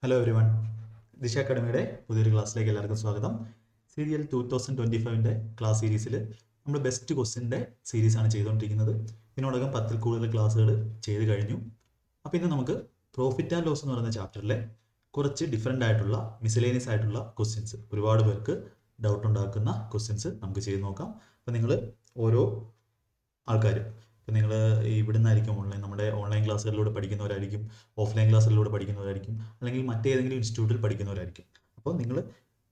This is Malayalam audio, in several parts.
ഹലോ എവരി വൺ, ദിശ അക്കാഡമിയുടെ പുതിയൊരു ക്ലാസ്സിലേക്ക് എല്ലാവർക്കും സ്വാഗതം. സീരിയൽ 2025-ൻ്റെ ക്ലാസ് സീരീസിൽ നമ്മൾ ബെസ്റ്റ് ക്വസ്റ്റ്യൻ്റെ സീരീസാണ് ചെയ്തുകൊണ്ടിരിക്കുന്നത്. ഇതിനോടകം 10-ൽ കൂടുതൽ ക്ലാസ്സുകൾ ചെയ്ത് കഴിഞ്ഞു. അപ്പോൾ ഇന്ന് നമുക്ക് പ്രോഫിറ്റ് ആൻഡ് ലോസ് എന്ന് പറയുന്ന ചാപ്റ്ററിലെ കുറച്ച് ഡിഫറെൻ്റ് ആയിട്ടുള്ള മിസലേനിയസ് ആയിട്ടുള്ള ക്വസ്റ്റ്യൻസ്, ഒരുപാട് പേർക്ക് ഡൗട്ട് ഉണ്ടാക്കുന്ന ക്വസ്റ്റ്യൻസ് നമുക്ക് ചെയ്ത് നോക്കാം. അപ്പോൾ നിങ്ങൾ ഓരോ ആൾക്കാരും, ഇപ്പം നിങ്ങൾ ഇവിടെ നിന്നായിരിക്കും നമ്മുടെ ഓൺലൈൻ ക്ലാസ്സുകളിലൂടെ പഠിക്കുന്നവരായിരിക്കും, ഓഫ്ലൈൻ ക്ലാസ്സുകളിലൂടെ പഠിക്കുന്നവരായിരിക്കും, അല്ലെങ്കിൽ മറ്റേതെങ്കിലും ഇൻസ്റ്റിറ്റ്യൂട്ടിൽ പഠിക്കുന്നവരായിരിക്കും. അപ്പോൾ നിങ്ങൾ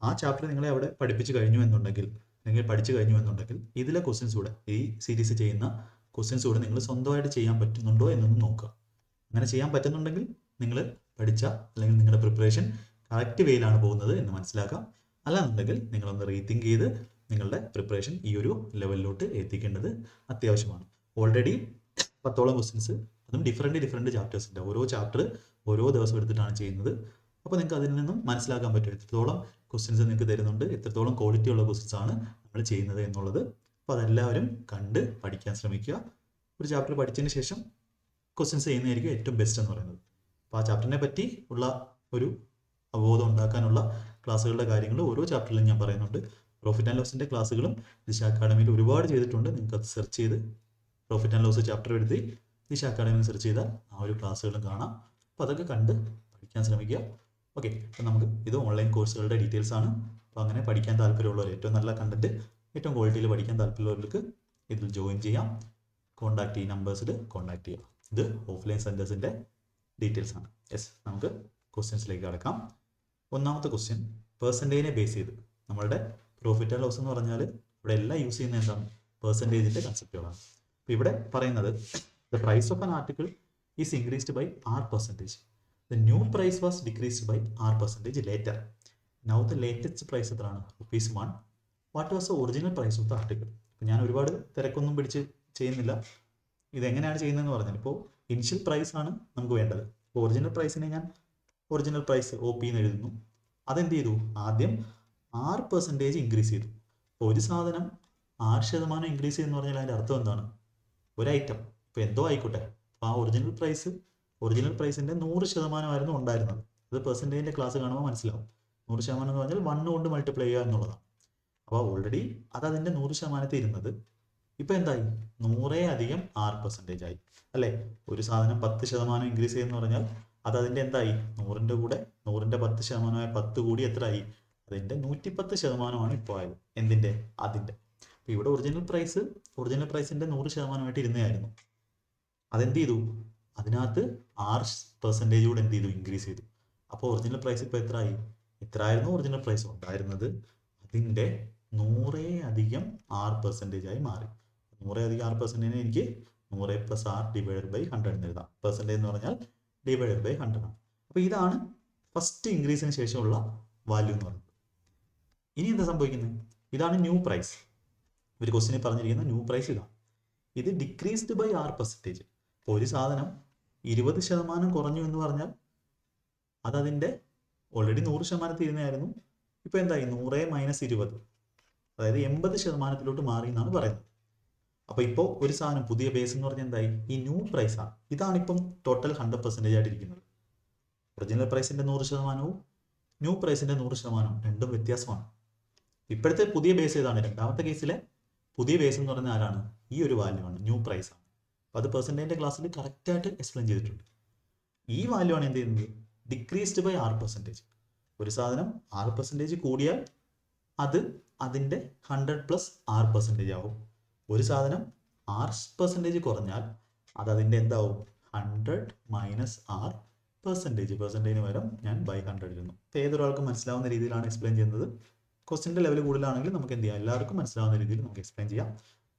ആ ചാപ്റ്റർ നിങ്ങളെ അവിടെ പഠിപ്പിച്ച് കഴിഞ്ഞു എന്നുണ്ടെങ്കിൽ, അല്ലെങ്കിൽ പഠിച്ചു കഴിഞ്ഞു എന്നുണ്ടെങ്കിൽ, ഇതിലെ ക്വസ്റ്റ്യൻസ് കൂടെ, ഈ സീരീസ് ചെയ്യുന്ന ക്വസ്റ്റ്യൻസ് കൂടെ നിങ്ങൾ സ്വന്തമായിട്ട് ചെയ്യാൻ പറ്റുന്നുണ്ടോ എന്നൊന്നും നോക്കുക. അങ്ങനെ ചെയ്യാൻ പറ്റുന്നുണ്ടെങ്കിൽ നിങ്ങൾ പഠിച്ച അല്ലെങ്കിൽ നിങ്ങളുടെ പ്രിപ്പറേഷൻ കറക്റ്റ് വേയിലാണ് പോകുന്നത് എന്ന് മനസ്സിലാക്കാം. അല്ലാന്നുണ്ടെങ്കിൽ നിങ്ങളൊന്ന് റീതിങ്ക് ചെയ്ത് നിങ്ങളുടെ പ്രിപ്പറേഷൻ ഈ ഒരു ലെവലിലോട്ട് എത്തിക്കേണ്ടത് അത്യാവശ്യമാണ്. ഓൾറെഡി 10ഓളം ക്വസ്റ്റ്യൻസ്, അതും ഡിഫറെൻറ്റ് ചാപ്റ്റേഴ്സിൻ്റെ, ഓരോ ചാപ്റ്റർ ഓരോ ദിവസം എടുത്തിട്ടാണ് ചെയ്യുന്നത്. അപ്പോൾ നിങ്ങൾക്ക് അതിൽ നിന്നും മനസ്സിലാക്കാൻ പറ്റും എത്രത്തോളം ക്വസ്റ്റ്യൻസ് നിങ്ങൾക്ക് തരുന്നുണ്ട്, എത്രത്തോളം ക്വാളിറ്റി ഉള്ള ക്വസ്റ്റ്യൻസ് ആണ് നമ്മൾ ചെയ്യുന്നത് എന്നുള്ളത്. അപ്പോൾ അതെല്ലാവരും കണ്ട് പഠിക്കാൻ ശ്രമിക്കുക. ഒരു ചാപ്റ്റർ പഠിച്ചതിന് ശേഷം ക്വസ്റ്റ്യൻസ് ചെയ്യുന്നതായിരിക്കും ഏറ്റവും ബെസ്റ്റ് എന്ന് പറയുന്നത്. അപ്പോൾ ആ ചാപ്റ്ററിനെ പറ്റി ഉള്ള ഒരു അവബോധം ഉണ്ടാക്കാനുള്ള ക്ലാസ്സുകളുടെ കാര്യങ്ങൾ ഓരോ ചാപ്റ്ററിലും ഞാൻ പറയുന്നുണ്ട്. പ്രോഫിറ്റ് ആൻഡ് ലോസിൻ്റെ ക്ലാസ്സുകളും ദിശ അക്കാഡമിയിൽ ഒരുപാട് ചെയ്തിട്ടുണ്ട്. നിങ്ങൾക്ക് അത് സെർച്ച് ചെയ്ത് പ്രോഫിറ്റ് ആൻഡ് ലോസ് ചാപ്റ്റർ എടുത്ത് ദിശ അക്കാഡമിയിൽ സെർച്ച് ചെയ്താൽ ആ ഒരു ക്ലാസ്സുകളും കാണാം. അപ്പോൾ അതൊക്കെ കണ്ട് പഠിക്കാൻ ശ്രമിക്കുക. ഓക്കെ, അപ്പം നമുക്ക് ഇത് ഓൺലൈൻ കോഴ്സുകളുടെ ഡീറ്റെയിൽസ് ആണ്. അപ്പോൾ അങ്ങനെ പഠിക്കാൻ താല്പര്യമുള്ളവർ, ഏറ്റവും നല്ല കണ്ടന്റ്, ഏറ്റവും ക്വാളിറ്റിയിൽ പഠിക്കാൻ താല്പര്യമുള്ളവർക്ക് ഇതിൽ ജോയിൻ ചെയ്യാം. ഈ നമ്പേഴ്സിൽ കോൺടാക്ട് ചെയ്യാം. ഇത് ഓഫ്ലൈൻ സെൻറ്റേഴ്സിൻ്റെ ഡീറ്റെയിൽസ് ആണ്. യെസ്, നമുക്ക് ക്വസ്റ്റ്യൻസിലേക്ക് കടക്കാം. ഒന്നാമത്തെ ക്വസ്റ്റ്യൻ, പെർസെൻറ്റേജിനെ ബേസ് ചെയ്ത്. നമ്മളുടെ പ്രോഫിറ്റ് ആൻഡ് ലോസ് എന്ന് പറഞ്ഞാൽ ഇവിടെ എല്ലാം യൂസ് ചെയ്യുന്ന എന്താണ്? പെർസെൻറ്റേജിൻ്റെ കൺസെപ്റ്റുകളാണ്. അപ്പോൾ ഇവിടെ പറയുന്നത്, the price of an article is increased by R%. The new price was decreased by R% later. Now the latest price എത്രയാണ്? ₹1. What was the original price of the article? ഇപ്പോൾ ഞാൻ ഒരുപാട് തിരക്കൊന്നും പിടിച്ച് ചെയ്യുന്നില്ല. ഇതെങ്ങനെയാണ് ചെയ്യുന്നതെന്ന് പറഞ്ഞാൽ, ഇപ്പോൾ ഇനിഷ്യൽ പ്രൈസ് ആണ് നമുക്ക് വേണ്ടത്. ഇപ്പോൾ ഒറിജിനൽ പ്രൈസിനെ ഞാൻ ഒറിജിനൽ പ്രൈസ് OP എന്ന് എഴുതുന്നു. അതെന്ത് ചെയ്തു? ആദ്യം R% ഇൻക്രീസ് ചെയ്തു. അപ്പോൾ ഒരു സാധനം 6% ഇൻക്രീസ് ചെയ്യുന്ന പറഞ്ഞാൽ അതിൻ്റെ അർത്ഥം എന്താണ്? ഒരു ഐറ്റം, ഇപ്പോൾ എന്തോ ആയിക്കോട്ടെ, അപ്പോൾ ആ ഒറിജിനൽ പ്രൈസിൻ്റെ 100% ഉണ്ടായിരുന്നത്. അത് പെർസെൻറ്റേജിൻ്റെ ക്ലാസ് കാണുമ്പോൾ മനസ്സിലാവും. 100% എന്ന് പറഞ്ഞാൽ 1 കൊണ്ട് മൾട്ടിപ്ലൈ ചെയ്യുക എന്നുള്ളതാണ്. അപ്പോൾ ഓൾറെഡി അത് അതിൻ്റെ 100% ഇരുന്നത് ഇപ്പോൾ എന്തായി? 100 അധികം R% ആയി, അല്ലേ? ഒരു സാധനം 10% ഇൻക്രീസ് ചെയ്യുമെന്ന് പറഞ്ഞാൽ അത് അതിൻ്റെ എന്തായി? 100ൻ്റെ കൂടെ 100ൻ്റെ 10%, 10 കൂടി എത്ര ആയി? അതിൻ്റെ 110% ഇപ്പോൾ ആയത്. എന്തിൻ്റെ? അതിൻ്റെ. അപ്പോൾ ഇവിടെ ഒറിജിനൽ പ്രൈസിൻ്റെ 100% ഇരുന്നതായിരുന്നു. അതെന്ത് ചെയ്തു? അതിനകത്ത് R% കൂടെ എന്ത് ചെയ്തു? ഇൻക്രീസ് ചെയ്തു. അപ്പോൾ ഒറിജിനൽ പ്രൈസ് ഇപ്പോൾ എത്ര ആയി? എത്രയായിരുന്നു ഒറിജിനൽ പ്രൈസ് ഉണ്ടായിരുന്നത്? അതിൻ്റെ 100 അധികം R% ആയി മാറി. 100 അധികം R% എനിക്ക് 100 + R ഡിവൈഡഡ് ബൈ 100 എന്ന് എഴുതാം. പെർസെൻറ്റേജ് എന്ന് പറഞ്ഞാൽ ഡിവൈഡഡ് ബൈ 100 ആണ്. അപ്പോൾ ഇതാണ് ഫസ്റ്റ് ഇൻക്രീസിന് ശേഷമുള്ള വാല്യൂ എന്ന് പറയുന്നത്. ഇനി എന്താ സംഭവിക്കുന്നത്? ഇതാണ് ന്യൂ പ്രൈസ്. ഒരു ക്വസ്റ്റിനിൽ പറഞ്ഞിരിക്കുന്ന ന്യൂ പ്രൈസ് ഇതാണ്. ഇത് ഡിക്രീസ്ഡ് ബൈ R%. അപ്പോൾ ഒരു സാധനം 20% കുറഞ്ഞു എന്ന് പറഞ്ഞാൽ അതതിൻ്റെ ഓൾറെഡി 100% ഇരുന്നായിരുന്നു. ഇപ്പോൾ എന്തായി? 100 - 20, അതായത് 80%-ലോട്ട് മാറി എന്നാണ് പറയുന്നത്. അപ്പോൾ ഇപ്പോൾ ഒരു സാധനം പുതിയ ബേസ് എന്ന് പറഞ്ഞാൽ എന്തായി? ഈ ന്യൂ പ്രൈസാണ്. ഇതാണിപ്പം ടോട്ടൽ 100% ആയിട്ടിരിക്കുന്നത്. ഒറിജിനൽ പ്രൈസിൻ്റെ 100%വും ന്യൂ പ്രൈസിൻ്റെ 100%, രണ്ടും വ്യത്യാസമാണ്. ഇപ്പോഴത്തെ പുതിയ ബേസ് ഏതാണ്? രണ്ടാമത്തെ കേസിലെ പുതിയ ബേസ് എന്ന് പറയുന്നത് ആരാണ്? ഈ ഒരു വാല്യൂ ആണ്, ന്യൂ പ്രൈസ് ആണ്. അപ്പോൾ അത് പെർസെൻറ്റേജിൻ്റെ ക്ലാസ്സിൽ കറക്റ്റായിട്ട് എക്സ്പ്ലെയിൻ ചെയ്തിട്ടുണ്ട്. ഈ വാല്യൂ ആണ് എന്ത് ചെയ്യുന്നത്? Decreased by R%. ഒരു സാധനം R% കൂടിയാൽ അത് അതിൻ്റെ 100 + R% ആവും. ഒരു സാധനം R% കുറഞ്ഞാൽ അത് അതിൻ്റെ എന്താവും? 100 - R%. പെർസെൻറ്റേജിന് പകരം ഞാൻ ബൈ 100 ഇടുന്നു. അപ്പോൾ ഏതൊരാൾക്കും മനസ്സിലാവുന്ന രീതിയിലാണ് എക്സ്പ്ലെയിൻ ചെയ്യുന്നത്. ക്വസ്റ്റിൻ്റെ ലെവൽ കൂടുതലാണെങ്കിൽ നമുക്ക് എന്ത് ചെയ്യാം? എല്ലാവർക്കും മനസ്സിലാവുന്ന രീതിയിൽ നമുക്ക് എക്സ്പ്ലെയിൻ ചെയ്യാം.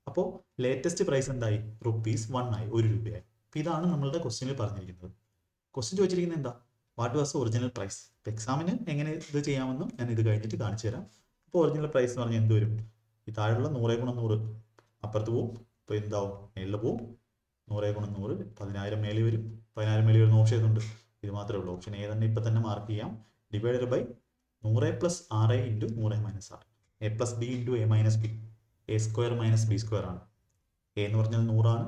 അപ്പോൾ ലേറ്റസ്റ്റ് പ്രൈസ് എന്തായി? ₹1 ആയി, ₹1. അപ്പോൾ ഇതാണ് നമ്മളുടെ ക്വസ്റ്റിനിൽ പറഞ്ഞിരിക്കുന്നത്. ക്വസ്റ്റ്യൻ ചോദിച്ചിരിക്കുന്നത് എന്താ? What was original price? ഇപ്പോൾ എക്സാമിന് എങ്ങനെ ഇത് ചെയ്യാമെന്നും ഞാൻ ഇത് കഴിഞ്ഞിട്ട് കാണിച്ചു തരാം. അപ്പോൾ ഒറിജിനൽ പ്രൈസ് എന്ന് പറഞ്ഞാൽ എന്ത് വരും? ഈ താഴെയുള്ള 100 × 100 അപ്പുറത്ത് പോവും. ഇപ്പോൾ എന്താവും? മേളിൽ പോവും. 100 × 100 10,000 മേളിൽ വരും. 10,000 മേളിൽ വരുന്ന ഓപ്ഷൻ ഉണ്ട്. ഇത് മാത്രമേ ഉള്ളൂ. ഓപ്ഷൻ A തന്നെ ഇപ്പം തന്നെ മാർക്ക് ചെയ്യാം. Divided by 100 + RA × 100 - R. A + B × A - B. A² - B² ആണ്. A എന്ന് പറഞ്ഞാൽ 100 ആണ്.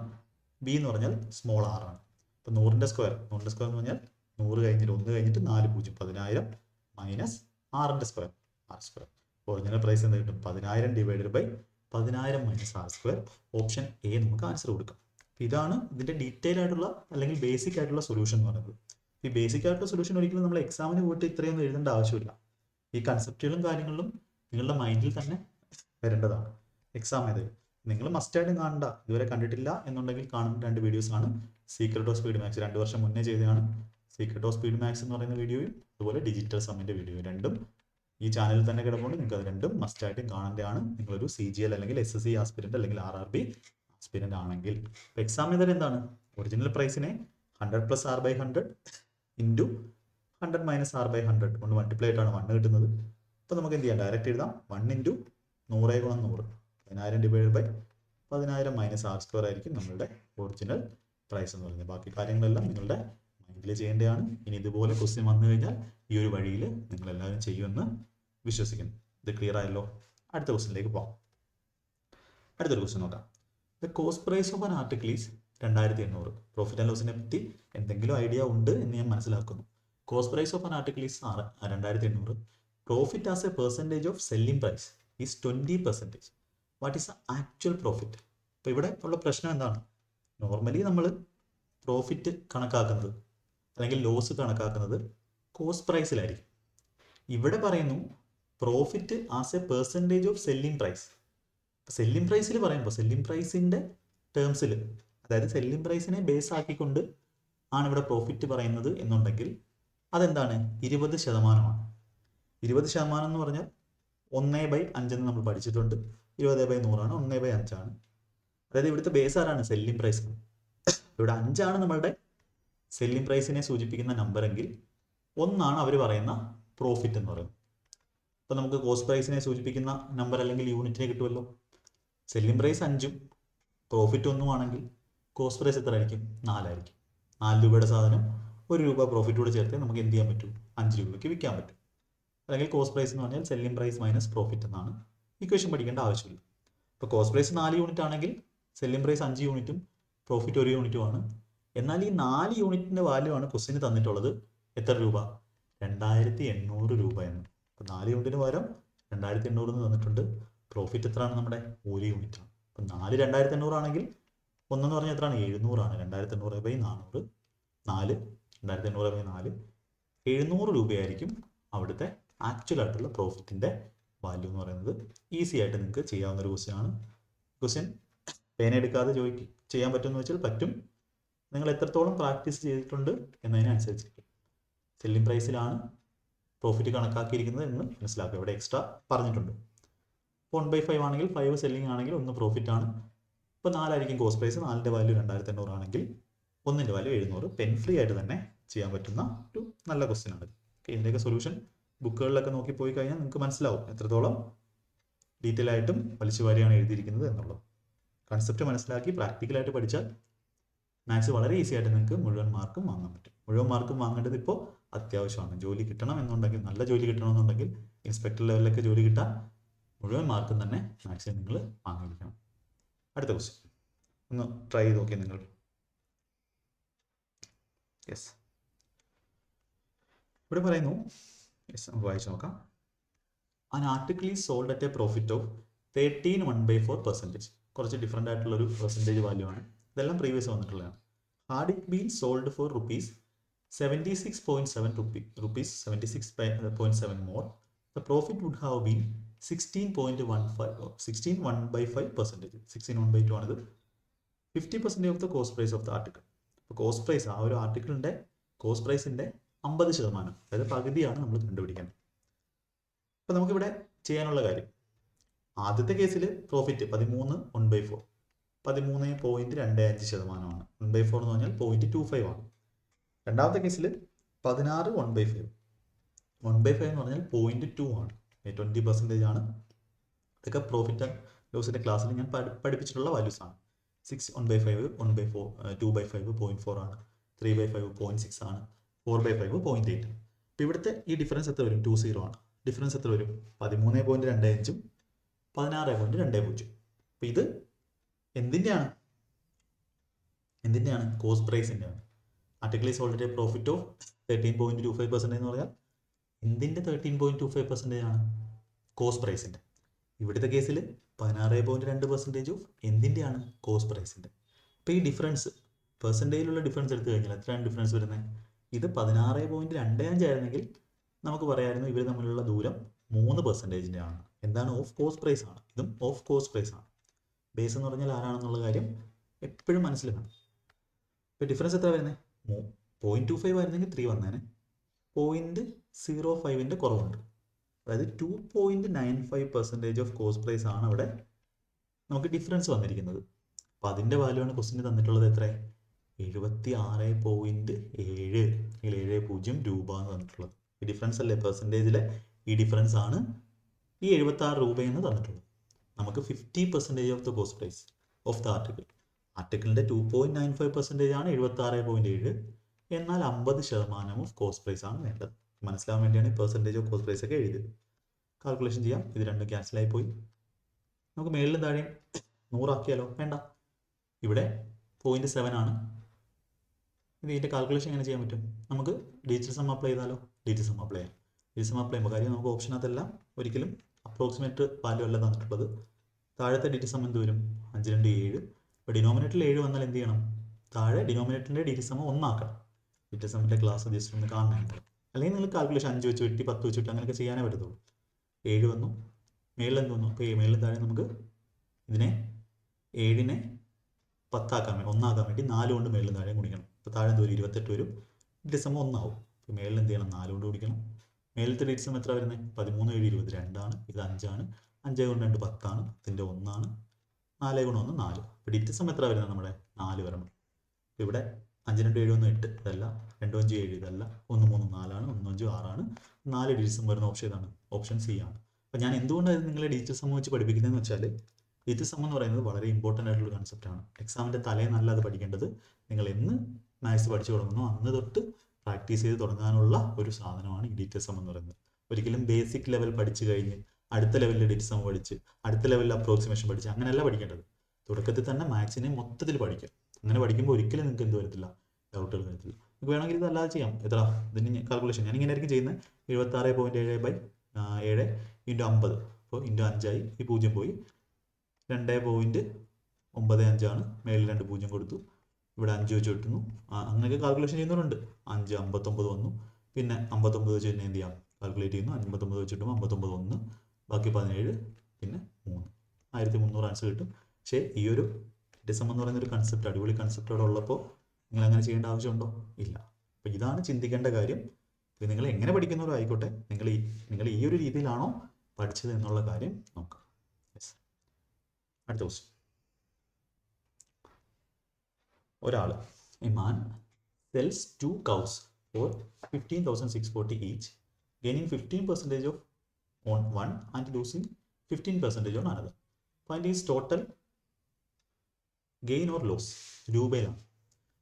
B എന്ന് പറഞ്ഞാൽ സ്മോൾ r ആണ്. അപ്പോൾ 100ൻ്റെ സ്ക്വയർ എന്ന് പറഞ്ഞാൽ 100 കഴിഞ്ഞിട്ട് 1 കഴിഞ്ഞിട്ട് 4 പൂജ്യം 10,000 മൈനസ് 6ന്റെ square R square. Original price എന്ത് കിട്ടും? 10,000 divided by 10,000 minus R square. Option A നമുക്ക് ആൻസർ കൊടുക്കാം. ഇതാണ് ഇതിന്റെ ഡീറ്റെയിൽ ആയിട്ടുള്ള അല്ലെങ്കിൽ ബേസിക് ആയിട്ടുള്ള സൊല്യൂഷൻ എന്ന് പറയുന്നത്. ഈ ബേസിക് ആയിട്ടുള്ള സൊല്യൂഷൻ ഒരിക്കലും നമ്മൾ എക്സാമിന് പോയിട്ട് ഇത്രയൊന്നും എഴുതേണ്ട ആവശ്യമില്ല. ഈ കൺസെപ്റ്റുകളും കാര്യങ്ങളിലും നിങ്ങളുടെ മൈൻഡിൽ തന്നെ വരേണ്ടതാണ്. എക്സാം ഏത് നിങ്ങൾ മസ്റ്റായിട്ടും കാണണ്ട, ഇതുവരെ കണ്ടിട്ടില്ല എന്നുണ്ടെങ്കിൽ കാണുന്ന 2 വീഡിയോസാണ്. സീക്രട്ട് ഓഫ് സ്പീഡ് മാത്സ് 2 വർഷം മുന്നേ ചെയ്തതാണ്. സീക്രട്ട് ഓഫ് സ്പീഡ് മാത്സ് എന്ന് പറയുന്ന വീഡിയോയും അതുപോലെ ഡിജിറ്റൽ സമ്മിന്റെ വീഡിയോയും രണ്ടും ഈ ചാനലിൽ തന്നെ കിടപ്പുണ്ട്. നിങ്ങൾക്ക് അത് രണ്ടും മസ്റ്റായിട്ടും കാണേണ്ടതാണ്. നിങ്ങളൊരു CGL അല്ലെങ്കിൽ SSC ആസ്പിരന്റ് അല്ലെങ്കിൽ RRB ആസ്പിരന്റ് ആണെങ്കിൽ. എക്സാം ചെയ്താൽ എന്താണ്? ഒറിജിനൽ പ്രൈസിനെ 100 plus R by 100 into 100 minus R by 100 കൊണ്ട് മൾട്ടിപ്ലൈ ആയിട്ടാണ് 1 കിട്ടുന്നത്. അപ്പോൾ നമുക്ക് എന്ത് ചെയ്യാം? ഡയറക്റ്റ് എഴുതാം. 1 ഇൻറ്റു 100 ഗുണം 100 10,000 divide by 10,000 minus R square ആയിരിക്കും നമ്മളുടെ ഒറിജിനൽ പ്രൈസ് എന്ന് പറയുന്നത്. ബാക്കി കാര്യങ്ങളെല്ലാം നിങ്ങളുടെ മൈൻഡിൽ ചെയ്യേണ്ടതാണ്. ഇനി ഇതുപോലെ ക്വസ്റ്റ്യൻ വന്നു കഴിഞ്ഞാൽ ഈ ഒരു വഴിയിൽ നിങ്ങൾ എല്ലാവരും ചെയ്യുമെന്ന് വിശ്വസിക്കുന്നു. ഇത് ക്ലിയർ ആയല്ലോ? അടുത്ത ക്വസ്റ്റ്യനിലേക്ക് പോകാം. അടുത്തൊരു ക്വസ്റ്റ്യൻ നോക്കാം. The cost price of an article is 2,800. Profit and ലോസിനെ പറ്റി എന്തെങ്കിലും ഐഡിയ ഉണ്ട് എന്ന് ഞാൻ മനസ്സിലാക്കുന്നു. Cost price of an article is 2,800. Profit as a percentage of selling price is 20%. What is the actual profit? അപ്പോൾ ഇവിടെ ഉള്ള പ്രശ്നം എന്താണ്? നോർമലി നമ്മൾ പ്രോഫിറ്റ് കണക്കാക്കുന്നത് അല്ലെങ്കിൽ ലോസ് കണക്കാക്കുന്നത് കോസ്റ്റ് പ്രൈസിലായിരിക്കും. ഇവിടെ പറയുന്നു profit as a percentage of selling price. Selling പ്രൈസിൽ പറയുമ്പോൾ സെല്ലിംഗ് പ്രൈസിൻ്റെ ടേംസിൽ, അതായത് സെല്ലിംഗ് പ്രൈസിനെ ബേസ് ആക്കിക്കൊണ്ട് ആണ് ഇവിടെ പ്രോഫിറ്റ് പറയുന്നത് എന്നുണ്ടെങ്കിൽ അതെന്താണ്? 20%. 20% എന്ന് പറഞ്ഞാൽ 1/5 എന്ന് നമ്മൾ പഠിച്ചിട്ടുണ്ട്. 20/100 ആണ്, 1/5 ആണ്. അതായത് ഇവിടുത്തെ ബേസ് ആരാണ്? Selling price. ഇവിടെ 5 നമ്മളുടെ സെല്ലിംഗ് പ്രൈസിനെ സൂചിപ്പിക്കുന്ന നമ്പർ എങ്കിൽ 1 അവർ പറയുന്ന പ്രോഫിറ്റ് എന്ന് പറയുന്നത്. അപ്പോൾ നമുക്ക് കോസ്റ്റ് പ്രൈസിനെ സൂചിപ്പിക്കുന്ന നമ്പർ അല്ലെങ്കിൽ യൂണിറ്റിനെ കിട്ടുമല്ലോ. സെല്ലിംഗ് പ്രൈസ് 5ഉം പ്രോഫിറ്റ് 1 ആണെങ്കിൽ കോസ്റ്റ് പ്രൈസ് എത്ര ആയിരിക്കും? 4 ആയിരിക്കും. 4 രൂപയുടെ സാധനം 1 രൂപ പ്രോഫിറ്റ് കൂടെ ചേർത്ത് നമുക്ക് എന്ത് ചെയ്യാൻ പറ്റും? 5 രൂപയ്ക്ക് വിൽക്കാൻ പറ്റും. അല്ലെങ്കിൽ കോസ്റ്റ് പ്രൈസ് എന്ന് പറഞ്ഞാൽ സെല്ലിംഗ് പ്രൈസ് മൈനസ് പ്രോഫിറ്റ് എന്നാണ്. ഇക്വേഷൻ പഠിക്കേണ്ട ആവശ്യമില്ല. ഇപ്പോൾ കോസ്റ്റ് പ്രൈസ് 4 യൂണിറ്റ് ആണെങ്കിൽ സെല്ലിംഗ് പ്രൈസ് 5 യൂണിറ്റും പ്രോഫിറ്റ് 1 യൂണിറ്റുമാണ്. എന്നാൽ ഈ 4 യൂണിറ്റിൻ്റെ വാല്യൂ ആണ് ക്വസ്റ്റിന് തന്നിട്ടുള്ളത്. എത്ര രൂപ? 2,800 രൂപ എന്ന്. അപ്പോൾ 4 യൂണിറ്റിന് പകരം 2,800 എന്ന് തന്നിട്ടുണ്ട്. പ്രോഫിറ്റ് എത്രയാണ്? നമ്മുടെ 1 യൂണിറ്റാണ്. അപ്പം 4 2,800 ആണെങ്കിൽ 1 എന്ന് പറഞ്ഞാൽ എത്രയാണ്? 700 ആണ്. 2,800/400 4 2,800/4 700 രൂപയായിരിക്കും അവിടുത്തെ ആക്ച്വൽ ആയിട്ടുള്ള പ്രോഫിറ്റിൻ്റെ വാല്യൂ എന്ന് പറയുന്നത്. ഈസി ആയിട്ട് നിങ്ങൾക്ക് ചെയ്യാവുന്ന ഒരു ക്വസ്റ്റ്യൻ ആണ്. ക്വസ്റ്റ്യൻ പേന എടുക്കാതെ ചെയ്യാൻ പറ്റുമെന്ന് വെച്ചാൽ പറ്റും. നിങ്ങൾ എത്രത്തോളം പ്രാക്ടീസ് ചെയ്തിട്ടുണ്ട് എന്നതിനനുസരിച്ചിരിക്കും. സെല്ലിംഗ് പ്രൈസിലാണ് പ്രോഫിറ്റ് കണക്കാക്കിയിരിക്കുന്നത് എന്ന് മനസ്സിലാക്കുക. ഇവിടെ എക്സ്ട്രാ പറഞ്ഞിട്ടുണ്ട്. 1/5 ആണെങ്കിൽ 5 സെല്ലിംഗ് ആണെങ്കിൽ 1 പ്രോഫിറ്റ് ആണ്. ഇപ്പോൾ 4 ആയിരിക്കും കോസ്റ്റ് പ്രൈസ്. 4ന്റെ വാല്യൂ 2,800 ആണെങ്കിൽ 1ന്റെ വാല്യൂ 700. പെൻ ഫ്രീ ആയിട്ട് തന്നെ ചെയ്യാൻ പറ്റുന്ന ഒരു നല്ല ക്വസ്റ്റ്യൻ ആണ്. ഇതിൻ്റെയൊക്കെ സൊല്യൂഷൻ ബുക്കുകളിലൊക്കെ നോക്കി പോയി കഴിഞ്ഞാൽ നിങ്ങൾക്ക് മനസ്സിലാവും എത്രത്തോളം ഡീറ്റെയിൽ ആയിട്ടും വലിച്ചു വാരിയാണ് എഴുതിയിരിക്കുന്നത് എന്നുള്ളത്. കൺസെപ്റ്റ് മനസ്സിലാക്കി പ്രാക്ടിക്കലായിട്ട് പഠിച്ചാൽ മാത്സ് വളരെ ഈസി ആയിട്ട് നിങ്ങൾക്ക് മുഴുവൻ മാർക്കും വാങ്ങാൻ പറ്റും. മുഴുവൻ മാർക്കും വാങ്ങേണ്ടത് ഇപ്പോൾ അത്യാവശ്യമാണ്. ജോലി കിട്ടണം എന്നുണ്ടെങ്കിൽ, നല്ല ജോലി കിട്ടണമെന്നുണ്ടെങ്കിൽ, ഇൻസ്പെക്ടർ ലെവലിലൊക്കെ ജോലി കിട്ടാൻ മുഴുവൻ മാർക്കും തന്നെ മാത്സിൽ നിങ്ങൾ വാങ്ങിയിരിക്കണം. അടുത്ത ക്വസ്റ്റ്യൻ ഒന്ന് ട്രൈ ചെയ്ത് നോക്കിയാൽ നിങ്ങൾ. യെസ്, ഇവിടെ പറയുന്നു, യെസ് നമുക്ക് വായിച്ചു നോക്കാം. An article is sold at a profit of 13.1/4%. കുറച്ച് ഡിഫറെൻ്റ് ആയിട്ടുള്ളൊരു പെർസെൻറ്റേജ് വാല്യൂ ആണ്. ഇതെല്ലാം പ്രീവിയസ് വന്നിട്ടുള്ളതാണ്. Had it been sold for ₹76.7 more, the profit would have been 16.1/5%. 16/1/2 ആണിത്. 50% of the cost price of the article. ഇപ്പോൾ കോസ്റ്റ് പ്രൈസ്, ആ ഒരു ആർട്ടിക്കിളിൻ്റെ കോസ്റ്റ് പ്രൈസിൻ്റെ 50%, അതായത് പകുതിയാണ് നമ്മൾ കണ്ടുപിടിക്കേണ്ടത്. അപ്പോൾ നമുക്കിവിടെ ചെയ്യാനുള്ള കാര്യം, ആദ്യത്തെ കേസിൽ പ്രോഫിറ്റ് 13.1/4, 13.25%. 1/4 എന്ന് പറഞ്ഞാൽ 0.25 ആണ്. രണ്ടാമത്തെ കേസിൽ 16.1/5. 1/5 എന്ന് പറഞ്ഞാൽ 0.2 ആണ്. 20% ആണ്. ഇതൊക്കെ പ്രോഫിറ്റ് ആൻഡ് ലോസിൻ്റെ ക്ലാസ്സിൽ ഞാൻ പഠിപ്പിച്ചിട്ടുള്ള വാല്യൂസ് ആണ്. 1/5, 1/4, 2/5 0.4 ആണ്. 3/5 0.6 ആണ്. 4/5 0.8. അപ്പോൾ ഇവിടുത്തെ ഈ ഡിഫറൻസ് എത്ര വരും? 20 ആണ്. ഡിഫറൻസ് എത്ര വരും? 13.25ഉം 16.20. അപ്പോൾ ഇത് എന്തിൻ്റെയാണ്? കോസ്റ്റ് പ്രൈസിൻ്റെയാണ്. Article is already profit of 13.25% എന്ന് പറഞ്ഞാൽ എന്തിൻ്റെ 13.25% ആണ്? കോസ്റ്റ് പ്രൈസിൻ്റെ. ഇവിടുത്തെ കേസിൽ 16.2% ഓഫ് എന്തിൻ്റെയാണ്? കോസ്റ്റ് പ്രൈസിൻ്റെ. അപ്പോൾ ഈ ഡിഫറൻസ് പെർസെൻറ്റേജിലുള്ള ഡിഫറൻസ് എടുത്തു കഴിഞ്ഞാൽ എത്രയാണ് ഡിഫറൻസ് വരുന്നത്? ഇത് 16.25 ആയിരുന്നെങ്കിൽ നമുക്ക് പറയാമായിരുന്നു ഇവർ തമ്മിലുള്ള ദൂരം 3%-ൻ്റെ ആണ്. എന്താണ്? ഓഫ് കോസ്റ്റ് പ്രൈസ് ആണ്. ഇതും ഓഫ് കോസ്റ്റ് പ്രൈസ് ആണ്. ബേസ് എന്ന് പറഞ്ഞാൽ ആരാണെന്നുള്ള കാര്യം എപ്പോഴും മനസ്സിൽ വേണം. ഇപ്പോൾ ഡിഫറൻസ് എത്ര വരുന്നത്? 0.25 ആയിരുന്നെങ്കിൽ 3 വന്നേനെ. 0.05ൻ്റെ കുറവുണ്ട്. അതായത് 2.95% ഓഫ് കോസ്റ്റ് പ്രൈസ് ആണ് അവിടെ നമുക്ക് ഡിഫറൻസ് വന്നിരിക്കുന്നത്. അപ്പോൾ അതിൻ്റെ വാല്യൂ ആണ് ക്വസ്റ്റിന് തന്നിട്ടുള്ളത്. എത്ര? 76.7 7.70 രൂപ എന്ന് തന്നിട്ടുള്ളത്. ഈ ഡിഫറൻസ് അല്ലേ പെർസെൻറ്റേജിലെ ഈ ഡിഫറൻസ് ആണ് ഈ 76 രൂപയെന്ന് തന്നിട്ടുള്ളത്. നമുക്ക് 50% of the cost price of the article. ആർട്ടിക്കിളിൻ്റെ 2.95% ആണ് 76.7, എന്നാൽ 50% ഓഫ് കോസ്റ്റ് പ്രൈസ് ആണ് വേണ്ടത്. മനസ്സിലാവാൻ വേണ്ടിയാണ് പെർസെൻറ്റേജ് ഓഫ് കോസ്റ്റ് പ്രൈസ് ഒക്കെ എഴുതിയത്. കാൽക്കുലേഷൻ ചെയ്യാം. ഇത് രണ്ടും ക്യാൻസലായി പോയി. നമുക്ക് മേളിലും താഴെയും 100 ആക്കിയാലോ? വേണ്ട, ഇവിടെ 0.7 ആണ്. ഇതിൻ്റെ കാൽക്കുലേഷൻ എങ്ങനെ ചെയ്യാൻ പറ്റും? നമുക്ക് ഡിജിറ്റൽ സം അപ്ലൈ ചെയ്താലോ? ഡിജിറ്റൽ സം അപ്ലൈ ചെയ്യാം. ഡിജിറ്റൽ സം അപ്ലൈ ചെയ്യുമ്പോൾ കാര്യം നമുക്ക് ഓപ്ഷനകത്തെല്ലാം ഒരിക്കലും അപ്രോക്സിമേറ്റ് വാല്യൂ അല്ല തന്നിട്ടുള്ളത്. താഴത്തെ ഡിജിറ്റൽ സം എന്ത് വരും? 5 2 7. ഇപ്പോൾ ഡിനോമിനേറ്ററിൽ 7 വന്നാൽ എന്ത് ചെയ്യണം? താഴെ ഡിനോമിനേറ്ററിൻ്റെ ഡിജിറ്റൽ സം 1 ആക്കണം. ഡിജിറ്റൽ സമ്മിൻ്റെ ക്ലാസ് ജസ്റ്റ് ഒന്ന് കാണണമെങ്കിൽ, അല്ലെങ്കിൽ നിങ്ങൾ കാൽക്കുലേഷൻ 5 വെച്ച് വെട്ടി 10 വെച്ചിട്ട് അങ്ങനെയൊക്കെ ചെയ്യാനേ പറ്റത്തുള്ളൂ. 7 വന്നു, മേളിൽ എന്ത് വന്നു? അപ്പോൾ മേളിൽ താഴെ നമുക്ക് ഇതിനെ 7നെ 10 ആക്കാൻ വേണ്ടി 1 ആക്കാൻ വേണ്ടി 4 കൊണ്ട് മേളിൽ താഴെ ഗുണിക്കണം. ഇപ്പോൾ താഴെ എന്തോ 28 വരും. ഡിജിറ്റൽ സം 1 ആവും. ഇപ്പോൾ മേളിൽ എന്ത് ചെയ്യണം? 4 കൊണ്ട് ഗുണിക്കണം. മേലത്തെ ഡിജിറ്റൽ സം എത്ര വരുന്നത്? 13 7 22 ആണ്. ഇത് 5 ആണ്. 5 കൊണ്ട് 2 10 ആണ്. ഇതിൻ്റെ 1 ആണ്. 4 കൊണ്ട് 1 4. ഇപ്പോൾ ഡിജിറ്റൽ സം എത്ര വരുന്നത്? നമ്മുടെ 4 വരണം. ഇവിടെ 5 2 7 1 8 ഇതല്ല, 2 5 7 ഇതല്ല, 1 3 4 ആണ്, 1 5 6 ആണ്. 4 ഡിജിറ്റൽ സം വരുന്ന ഓപ്ഷൻ ഏതാണ്? ഓപ്ഷൻ സി ആണ്. അപ്പോൾ ഞാൻ എന്തുകൊണ്ടാണ് നിങ്ങളെ ഡിജിറ്റൽ സം വെച്ച് പഠിപ്പിക്കുന്നതെന്ന് വെച്ചാൽ ഡിജിറ്റൽ സം എന്ന് പറയുന്നത് വളരെ ഇമ്പോർട്ടൻ്റ് ആയിട്ടുള്ള കൺസെപ്റ്റാണ്. എക്സാമിൻ്റെ തലേന്നല്ല അത് പഠിക്കേണ്ടത്. നിങ്ങൾ എന്ന് മാത്സ് പഠിച്ചു തുടങ്ങുന്നു അന്ന് തൊട്ട് പ്രാക്ടീസ് ചെയ്ത് തുടങ്ങാനുള്ള ഒരു സാധനമാണ് ഈ ഡിജിറ്റൽ സം എന്ന് പറയുന്നത്. ഒരിക്കലും ബേസിക് ലെവൽ പഠിച്ചു കഴിഞ്ഞ് അടുത്ത ലെവലിൽ ഡിജിറ്റൽ സം പഠിച്ച് അടുത്ത ലെവലിൽ അപ്രോക്സിമേഷൻ പഠിച്ച് അങ്ങനെയല്ല പഠിക്കേണ്ടത്. തുടക്കത്തിൽ തന്നെ മാത്സിനെ മൊത്തത്തിൽ പഠിക്കാം. അങ്ങനെ പഠിക്കുമ്പോൾ ഒരിക്കലും നിങ്ങൾക്ക് എന്ത് വരത്തില്ല? ഡൗട്ടുകൾ വരത്തില്ല. നിങ്ങൾക്ക് വേണമെങ്കിൽ ഇത് അല്ലാതെ ചെയ്യാം. എത്ര ഇതിന് കാൽക്കുലേഷൻ ഞാൻ ഇങ്ങനെ ആയിരിക്കും ചെയ്യുന്നത്. 76.7/7 ഇൻറ്റു 50. അപ്പോൾ ഇൻറ്റു 5 ആയി. ഈ 0 പോയി. 2.95 ആണ്. മേളിൽ 2 0 കൊടുത്തു. ഇവിടെ 5 വെച്ച് കിട്ടുന്നു. അങ്ങനെയൊക്കെ കാൽക്കുലേഷൻ ചെയ്യുന്നവരുണ്ട്. 5 59 വന്നു. പിന്നെ 59 വെച്ച് തന്നെ എന്ത് ചെയ്യാം? കാൽക്കുലേറ്റ് ചെയ്യുന്നു. 59 വെച്ച് കിട്ടുമ്പോൾ 59 1, ബാക്കി 17, പിന്നെ 3. 1300 ആൻസർ കിട്ടും. പക്ഷേ ഈ ഒരു ഡിജിറ്റൽ സം എന്ന് പറയുന്ന ഒരു കൺസെപ്റ്റ്, അടിപൊളി കൺസെപ്റ്റ് അവിടെ ഉള്ളപ്പോൾ നിങ്ങൾ അങ്ങനെ ചെയ്യേണ്ട ആവശ്യമുണ്ടോ? ഇല്ല. അപ്പോൾ ഇതാണ് ചിന്തിക്കേണ്ട കാര്യം. അപ്പോൾ നിങ്ങൾ എങ്ങനെ പഠിക്കുന്നവരും ആയിക്കോട്ടെ, നിങ്ങൾ ഈ ഒരു രീതിയിലാണോ പഠിച്ചത് എന്നുള്ള കാര്യം നോക്കാം. അടുത്ത ക്വസ്റ്റ്യൻ. ഒരാൾ a man cells 2 cows for 15,640 each, gaining 15% on one and losing 15% on another. Find his total gain or loss. രൂപയിലാണ്.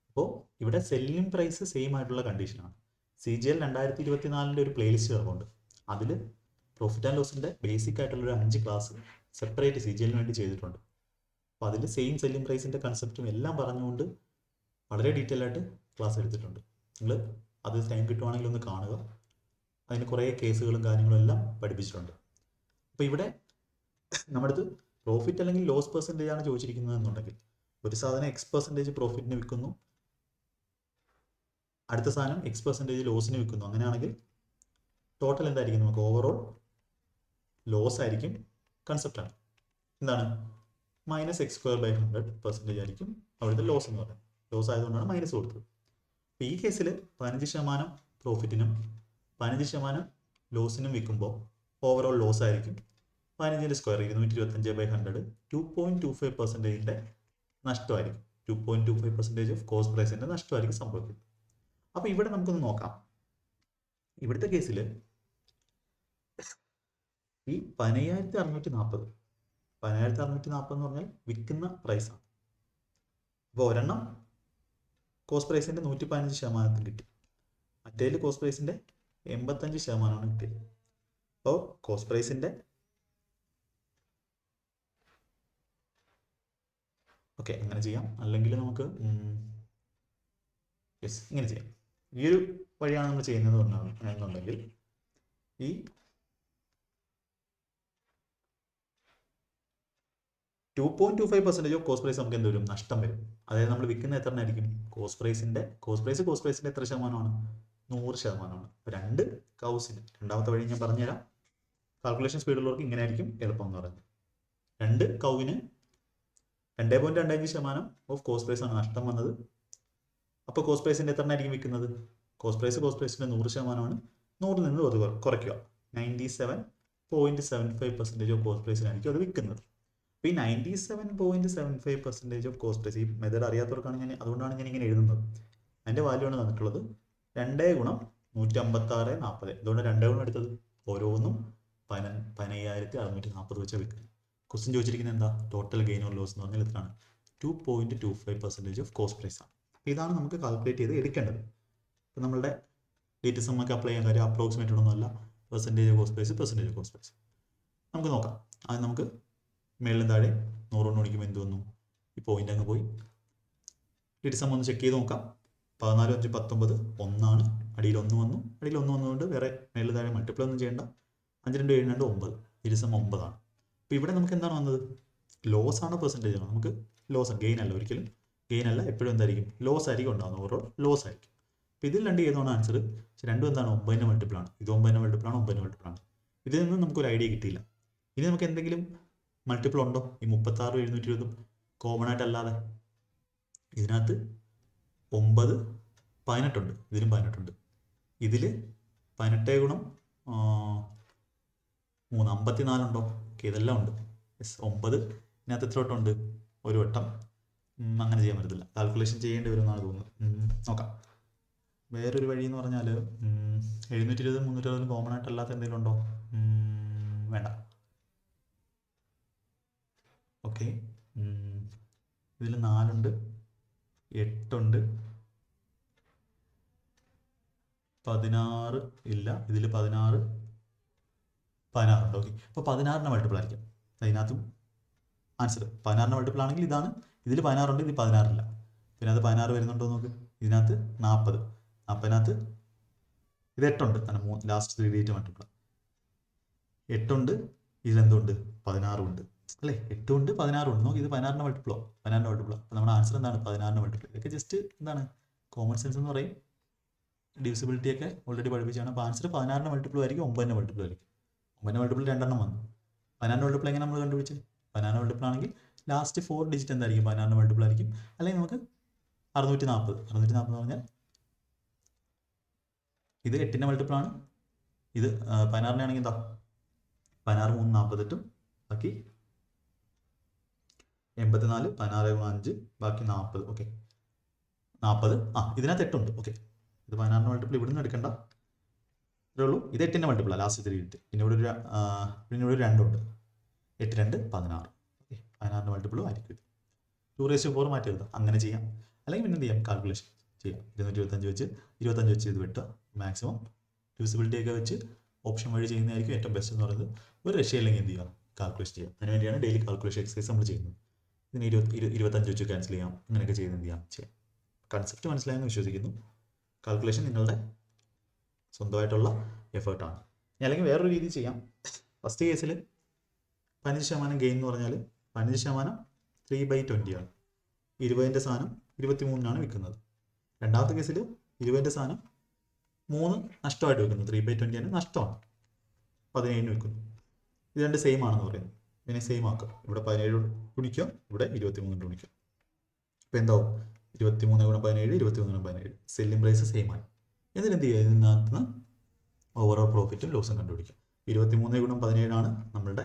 അപ്പോൾ ഇവിടെ സെല്ലിംഗ് പ്രൈസ് സെയിം ആയിട്ടുള്ള കണ്ടീഷനാണ്. CGL 2024 ഒരു പ്ലേലിസ്റ്റ് കിടപ്പുണ്ട്. അതിൽ പ്രോഫിറ്റ് ആൻഡ് ലോസിൻ്റെ ബേസിക് ആയിട്ടുള്ളൊരു 5 ക്ലാസ് സെപ്പറേറ്റ് CGL വേണ്ടി ചെയ്തിട്ടുണ്ട്. അപ്പോൾ അതിൽ സെയിം സെല്ലിംഗ് പ്രൈസിൻ്റെ കൺസെപ്റ്റും എല്ലാം പറഞ്ഞുകൊണ്ട് വളരെ ഡീറ്റെയിൽ ആയിട്ട് ക്ലാസ് എടുത്തിട്ടുണ്ട്. നിങ്ങൾ അത് ടൈം കിട്ടുവാണെങ്കിൽ ഒന്ന് കാണുക. അതിന് കുറേ കേസുകളും കാര്യങ്ങളും എല്ലാം പഠിപ്പിച്ചിട്ടുണ്ട്. അപ്പോൾ ഇവിടെ നമ്മുടെ അടുത്ത് പ്രോഫിറ്റ് അല്ലെങ്കിൽ ലോസ് പെർസെൻറ്റേജ് ആണ് ചോദിച്ചിരിക്കുന്നത് എന്നുണ്ടെങ്കിൽ ഒരു സാധനം X% പ്രോഫിറ്റിന് വിൽക്കുന്നു, അടുത്ത സാധനം X% ലോസിന് വിൽക്കുന്നു. അങ്ങനെയാണെങ്കിൽ ടോട്ടൽ എന്തായിരിക്കും? നമുക്ക് ഓവറോൾ ലോസ് ആയിരിക്കും. കൺസെപ്റ്റാണ് എന്താണ്? -x²/100% ആയിരിക്കും അവിടുത്തെ ലോസ് എന്ന് പറയുന്നത്. ലോസ് ആയതുകൊണ്ടാണ് മൈനസ് കൊടുത്തത്. അപ്പോൾ ഈ കേസിൽ 15% പ്രോഫിറ്റിനും 15% ലോസിനും വിൽക്കുമ്പോൾ ഓവറോൾ ലോസ് ആയിരിക്കും 15 സ്ക്വയർ 225/100 2.25%-ൻ്റെ നഷ്ടമായിരിക്കും. 2.25% ഓഫ് കോസ്റ്റ് പ്രൈസിൻ്റെ നഷ്ടമായിരിക്കും സംഭവിക്കുന്നത്. അപ്പോൾ ഇവിടെ നമുക്കൊന്ന് നോക്കാം. ഇവിടുത്തെ കേസിൽ ഈ 15,640 എന്ന് പറഞ്ഞാൽ വിൽക്കുന്ന പ്രൈസാണ്. അപ്പോൾ ഒരെണ്ണം കോസ്റ്റ് പ്രൈസിൻ്റെ 115% കിട്ടി, മറ്റേതിൽ കോസ്റ്റ് പ്രൈസിൻ്റെ 85% കിട്ടിയത്. അപ്പോൾ കോസ്റ്റ് പ്രൈസിൻ്റെ ഓക്കെ അങ്ങനെ ചെയ്യാം. അല്ലെങ്കിൽ നമുക്ക് യെസ്, ഇങ്ങനെ ചെയ്യാം. ഈ ഒരു വഴിയാണ് നമ്മൾ ചെയ്യുന്നത് എന്നുണ്ടെങ്കിൽ ഈ 2.25% ഓഫ് കോസ്റ്റ് പ്രൈസ് നമുക്ക് എന്ത് വരും? നഷ്ടം വരും. അതായത് നമ്മൾ വിൽക്കുന്ന എത്ര ആയിരിക്കും? കോസ്റ്റ് പ്രൈസിന്റെ എത്ര ശതമാനമാണ്? 100%. രണ്ട് കൗസിന്, രണ്ടാമത്തെ വഴി ഞാൻ പറഞ്ഞുതരാം. കാൽക്കുലേഷൻ സ്പീഡുള്ളവർക്ക് ഇങ്ങനെ ആയിരിക്കും എളുപ്പം എന്ന് പറയുന്നത്. രണ്ട് കൗവിന് 2.25% ഓഫ് കോസ്റ്റ് പ്രൈസ് ആണ് നഷ്ടം വന്നത്. അപ്പോൾ കോസ്റ്റ് പ്രൈസിന്റെ എത്ര ആയിരിക്കും വിൽക്കുന്നത്? കോസ്റ്റ് പ്രൈസിന്റെ 100%. 100 നിന്ന് അത് കുറയ്ക്കുക. 97.75% ഓഫ് കോസ്റ്റ് പ്രൈസിനായിരിക്കും അത് വിൽക്കുന്നത്. അപ്പോൾ ഈ 97.75% ഓഫ് കോസ്റ്റ് പ്രൈസ്, ഈ മെത്തേഡ് അറിയാത്തവർക്കാണ് അതുകൊണ്ടാണ് ഞാൻ ഇങ്ങനെ എഴുതുന്നത്. അതിൻ്റെ വാല്യൂ ആണ് തന്നിട്ടുള്ളത് 2 ഗുണം 156.40. അതുകൊണ്ട് 2 ഗുണം എടുത്തത് ഓരോന്നും 15,640 വെച്ച് വിൽക്കുന്നത്. ക്വസ്റ്റ്യൻ ചോദിച്ചിരിക്കുന്നത് എന്താ? ടോട്ടൽ ഗെയിൻ ഓർ ലോസ് എന്ന് പറഞ്ഞാൽ എത്രയാണ്? 2.25% ഓഫ് കോസ്റ്റ് പ്രൈസ് ആണ്. അപ്പോൾ ഇതാണ് നമുക്ക് കാൽക്കുലേറ്റ് ചെയ്ത് എടുക്കേണ്ടത്. അപ്പോൾ നമ്മളുടെ ഡേറ്റ് സമ്മൊക്കെ അപ്ലൈ ചെയ്യാൻ കാര്യം അപ്രോക്സിമേറ്റഡ് ഒന്നുമല്ല. Percentage cost price. നമുക്ക് നോക്കാം. അത് നമുക്ക് മേളിലും താഴെ 100 കൊണ്ട് ഓടിക്കുമ്പോൾ എന്ത് വന്നു? ഈ പോയിന്റ് അങ്ങ് പോയി. ഡേറ്റ് സം ഒന്ന് ചെക്ക് ചെയ്ത് നോക്കാം. 14, 5, 19 1 അടിയിൽ 1 വന്നു. അടിയിൽ 1 വന്നുകൊണ്ട് വേറെ മേളിൽ താഴെ മൾട്ടിപ്ലൈ ഒന്നും ചെയ്യേണ്ട. 5, 2, 7, 2, 9. ഡേറ്റ് സം 9 ആണ്. അപ്പോൾ ഇവിടെ നമുക്ക് എന്താണ് വന്നത്? ലോസ് ആണ്, പെർസെൻറ്റേജ് ആണ്. നമുക്ക് ലോസ്, ഗെയിൻ അല്ല, ഒരിക്കലും ഗെയിൻ അല്ല. എപ്പോഴും എന്തായിരിക്കും? ലോസ് ആയിരിക്കും ഉണ്ടാകുന്നത്. ഓവറോൾ ലോസ് ആയിരിക്കും. അപ്പോൾ ഇതിൽ രണ്ട് ഏതാണ് ആൻസർ? പക്ഷേ രണ്ടും എന്താണ്? 9ന്റെ മൾട്ടിപ്പിളാണ്. ഇത് 9ന്റെ മൾട്ടിപ്പിളാണ്. ഇതിൽ നിന്ന് നമുക്കൊരു ഐഡിയ കിട്ടിയില്ല. ഇനി നമുക്ക് എന്തെങ്കിലും മൾട്ടിപ്പിൾ ഉണ്ടോ? ഈ 36, 720 കോമൺ ആയിട്ടല്ലാതെ ഇതിനകത്ത് 9, 18 ഉണ്ട്. ഇതിലും 18 ഉണ്ട്. ഇതിൽ 18 ഗുണം 3 54 ഉണ്ടോ? ഓക്കെ, ഇതെല്ലാം ഉണ്ട്. യെസ്, 9 ഇതിനകത്ത് എത്ര വട്ടം ഉണ്ട്? ഒരു വട്ടം. അങ്ങനെ ചെയ്യാൻ പറ്റത്തില്ല, കാൽക്കുലേഷൻ ചെയ്യേണ്ടി വരുമെന്നാണ് തോന്നുന്നത്. നോക്കാം. വേറൊരു വഴി എന്ന് പറഞ്ഞാൽ 720, 360 കോമൺ ആയിട്ടല്ലാത്ത എന്തെങ്കിലും ഉണ്ടോ? വേണ്ട. ഓക്കെ, ഇതിൽ 4 ഉണ്ട്, 8 ഉണ്ട്, 16 ഇല്ല. ഇതിൽ 16 ഉണ്ട്. ഓക്കെ, അപ്പോൾ 16ന്റെ മൾട്ടിപ്പിൾ ആയിരിക്കും അതിനകത്തും ആൻസർ. 16ന്റെ മൾട്ടിപ്പിൾ ആണെങ്കിൽ ഇതാണ്. ഇതിൽ 16 ഉണ്ട്, ഇതിൽ 16 ഇല്ല. പിന്നെ അത് 16 വരുന്നുണ്ടോ നോക്ക്. ഇതിനകത്ത് 40. 40നകത്ത് ഇത് 8 ഉണ്ട്. ലാസ്റ്റ് 3 ഡിജിറ്റ് മൾട്ടിപ്പിൾ 8 ഉണ്ട്. ഇതിലെന്തുണ്ട്? 16 ഉണ്ട് അല്ലേ? 8 ഉണ്ട്, 16 ഉണ്ട്. നോക്കി, ഇത് 16ന്റെ മൾട്ടിപ്പിളോ? 16ന്റെ മൾട്ടിപ്പിളോ? അപ്പോൾ നമ്മുടെ ആൻസർ എന്താണ്? 16ന്റെ മൾട്ടിപ്പിൾ. ഇതൊക്കെ ജസ്റ്റ് എന്താണ്, കോമൺ സെൻസ് എന്ന് പറയും. ഡിവിസിബിലിറ്റി ഒക്കെ ഓൾറെഡി പഠിപ്പിച്ചാണ്. അപ്പോൾ ആൻസർ 16ന്റെ മൾട്ടിപ്പിൾ ആയിരിക്കും, 9ന്റെ മൾട്ടിപ്പിൾ ആയിരിക്കും. 9ന്റെ മൾട്ടിപ്പിൾ 2 വന്നു. 16ന്റെ മൾട്ടിപ്പിൾ എങ്ങനെ നമ്മൾ കണ്ടുപിടിച്ചത്? 16ന്റെ മൾട്ടിപ്പിൾ ആണെങ്കിൽ ലാസ്റ്റ് 4 ഡിജിറ്റ് എന്തായിരിക്കും? 16ന്റെ മൾട്ടിപ്പിൾ ആയിരിക്കും. അല്ലെങ്കിൽ നമുക്ക് 640 എന്ന് പറഞ്ഞാൽ ഇത് 8ന്റെ മൾട്ടിപ്പിൾ ആണ്. ഇത് 16ന്റെ ആണെങ്കിൽ എന്താ? 16 3 48, ബാക്കി 84, 16 5, ബാക്കി 40. ഓക്കെ, 40. ഇതിനകത്ത് 8 ഉണ്ട്. ഓക്കെ, ഇത് 16ന്റെ മൾട്ടിപ്പിൾ ഇവിടുന്ന് എടുക്കണ്ട, ഇത്രേ ഉള്ളൂ. ഇത് 8ന്റെ മൾട്ടിപ്പിൾ ലാസ്റ്റ് 3 ഡിജിറ്റ്. പിന്നെ ഇവിടെ ഒരു 2 ഉണ്ട്. 8, 2, 16. ഓക്കെ, 16ന്റെ മൾട്ടിപ്പിളും ആയിരിക്കും. 2⁴ മാറ്റി എഴുതാം. അങ്ങനെ ചെയ്യാം. അല്ലെങ്കിൽ പിന്നെ എന്ത് ചെയ്യാം? കാൽക്കുലേഷൻ ചെയ്യാം. 225 വെച്ച് 25 വെച്ച് ഇത് വെട്ടുക. മാക്സിമം ഡിവിസിബിലിറ്റി ഒക്കെ വെച്ച് ഓപ്ഷൻ വഴി ചെയ്യുന്നതായിരിക്കും ഏറ്റവും ബെസ്റ്റ് എന്ന് പറയുന്നത്. ഒരു രക്ഷയില്ലെങ്കിൽ എന്ത് ചെയ്യുക? കാൽക്കുലേറ്റ് ചെയ്യാം. അതിനുവേണ്ടിയാണ് ഡെയിലി കാൽക്കുലേഷൻ എക്സസൈസ് നമ്മൾ ചെയ്യുന്നത്. ഇതിന് 25 വെച്ച് ക്യാൻസൽ ചെയ്യാം. അങ്ങനെയൊക്കെ ചെയ്ത് എന്ത് ചെയ്യാം? കൺസെപ്റ്റ് മനസ്സിലായെന്ന് വിശ്വസിക്കുന്നു. കാൽക്കുലേഷൻ നിങ്ങളുടെ സ്വന്തമായിട്ടുള്ള എഫേർട്ടാണ്. അല്ലെങ്കിൽ വേറൊരു രീതി ചെയ്യാം. ഫസ്റ്റ് കേസിൽ 15% ഗെയിൻ എന്ന് പറഞ്ഞാൽ 15% 3/20 ആണ്. 20ന്റെ സാധനം 23നാണ് വിൽക്കുന്നത്. രണ്ടാമത്തെ കേസിൽ 20ന്റെ സാധനം 3 നഷ്ടമായിട്ട് വെക്കുന്നു. 3/20 ആണ് നഷ്ടമാണ്. 17 വെക്കുന്നു. ഇത് രണ്ട് സെയിം ആണെന്ന് പറയുന്നത്. പിന്നെ സെയിം ആക്കുക. ഇവിടെ 17 ഗുണിക്കുക, ഇവിടെ 23 ഗുണിക്കുക. അപ്പോൾ എന്താവും? 23 ഗുണം 17, 23 ഗുണം 17. സെല്ലിംഗ് പ്രൈസ് സെയിം ആയി. എന്നിട്ട് എന്ത് ചെയ്യുക? ഇതിനകത്ത് നിന്ന് ഓവറോൾ പ്രോഫിറ്റും ലോസും കണ്ടുപിടിക്കുക. 23 ഗുണം 17 ആണ് നമ്മളുടെ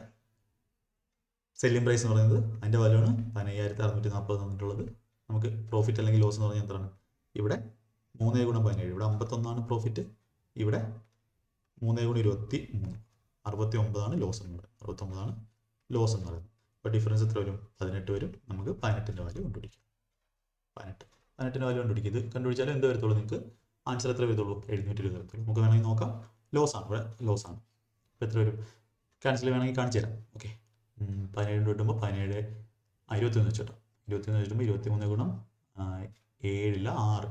സെല്ലിംഗ് പ്രൈസ് എന്ന് പറയുന്നത്. അതിൻ്റെ വാല്യൂ ആണ് 15,640 തന്നിട്ടുള്ളത്. നമുക്ക് പ്രോഫിറ്റ് അല്ലെങ്കിൽ ലോസ് എന്ന് പറഞ്ഞാൽ എന്താണ്? ഇവിടെ 3 ഗുണം 17, ഇവിടെ 51 പ്രോഫിറ്റ്. ഇവിടെ 3 ഗുണം 23, 69 ലോസ് എന്ന് പറയുന്നത്. 69 ലോസ് എന്ന് പറയുന്നത്. അപ്പോൾ ഡിഫറൻസ് എത്ര വരും? 18 വരും. നമുക്ക് 18ന്റെ വാല്യൂ കണ്ടുപിടിക്കാം. 18ന്റെ വാല്യൂ കണ്ടുപിടിക്കുക. ഇത് കണ്ടുപിടിച്ചാലും എന്ത് വരത്തുള്ളൂ? നിങ്ങൾക്ക് ആൻസർ എത്ര വരത്തുള്ളൂ? 720 വരത്തുള്ളൂ. നമുക്ക് വേണമെങ്കിൽ നോക്കാം. ലോസ് ആണ്, ഇവിടെ ലോസ് ആണ്. അപ്പോൾ എത്ര വരും? ക്യാൻസൽ വേണമെങ്കിൽ കാണിച്ചു തരാം. ഓക്കെ, 17 കിട്ടുമ്പോൾ 17 21 വെച്ചോട്ടോ. 21 വെച്ചിട്ടുമ്പോൾ 23 ഗുണം 7 6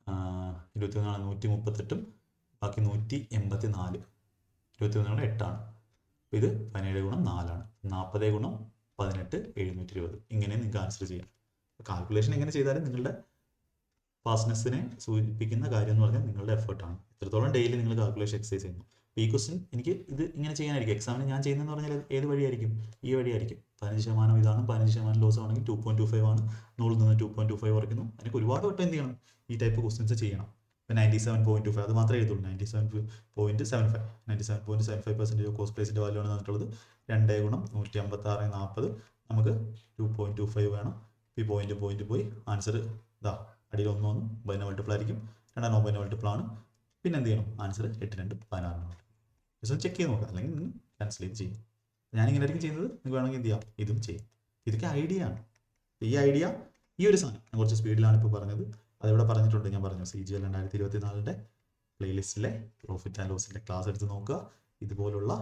21 138 ബാക്കി 184. 21 8ആണ്. അപ്പോൾ ഇത് 17 ഗുണം 4ആണ്. 40 ഗുണം 18 720. ഇങ്ങനെ നിങ്ങൾക്ക് ആൻസർ ചെയ്യാം. കാൽക്കുലേഷൻ എങ്ങനെ ചെയ്താലും നിങ്ങളുടെ ഫാസ്റ്റ്നെസ്സിനെ സൂചിപ്പിക്കുന്ന കാര്യം എന്ന് പറഞ്ഞാൽ നിങ്ങളുടെ എഫേർട്ടാണ്. എത്രത്തോളം ഡെയിലി നിങ്ങൾ കാൽക്കുലേഷൻ എക്സസൈസ് ചെയ്യുന്നു. അപ്പോൾ ഈ ക്വസ്റ്റ്യൻ എനിക്ക് ഇത് ഇങ്ങനെ ചെയ്യാനായിരിക്കും. എക്സാമിന് ഞാൻ ചെയ്യുന്നതെന്ന് പറഞ്ഞാൽ ഏത് വഴിയായിരിക്കും? ഈ വഴിയായിരിക്കും. 15% ഇതാണ്, 15% ലോസ് ആണെങ്കിൽ 2.25 ആണ്. 100 നിന്ന് 2.25 കുറയ്ക്കുന്നു. അതിനൊക്കെ ഒരുപാട് വട്ടം എന്ത് ചെയ്യണം? ഈ ടൈപ്പ് ക്വസ്റ്റ്യൻസ് ചെയ്യണം. ഇപ്പോൾ 97.25 അത് മാത്രമേ എഴുതുള്ളൂ. 97.75 97.75% ഓഫ് കോസ്റ്റ് പ്രൈസിൻ്റെ വാല്യൂ ആണ് തന്നിട്ടുള്ളത്. 2 ഗുണം 156 40 നമുക്ക് 2.25 വേണം. ഈ പോയിന്റ് പോയി ആൻസർ ഇതാ അടിയിൽ 1 1 9 മൾട്ടിപ്പിൾ ആയിരിക്കും. 2 9 മൾട്ടിപ്പിൾ ആണ്. പിന്നെ എന്ത് ചെയ്യണം? ആൻസർ 8 2 16. ജസ്റ്റ് ചെക്ക് ചെയ്ത് നോക്കാം, അല്ലെങ്കിൽ നിങ്ങൾ ക്യാൻസൽ ചെയ്ത് ചെയ്യും. ഞാനിങ്ങനെ ആയിരിക്കും ചെയ്യുന്നത്. നിങ്ങൾക്ക് വേണമെങ്കിൽ എന്ത് ചെയ്യാം? ഇതും ചെയ്യും. ഇതൊക്കെ ഐഡിയ ആണ്. ഈ ഐഡിയ ഈ ഒരു സാധനം ഞാൻ കുറച്ച് സ്പീഡിലാണ് ഇപ്പോൾ പറഞ്ഞത്. അതിവിടെ പറഞ്ഞിട്ടുണ്ട്. ഞാൻ പറഞ്ഞു CGL 2024 പ്ലേലിസ്റ്റിലെ പ്രോഫിറ്റ് ആൻഡ് ലോസിൻ്റെ ക്ലാസ് എടുത്ത് നോക്കുക. ഇതുപോലുള്ള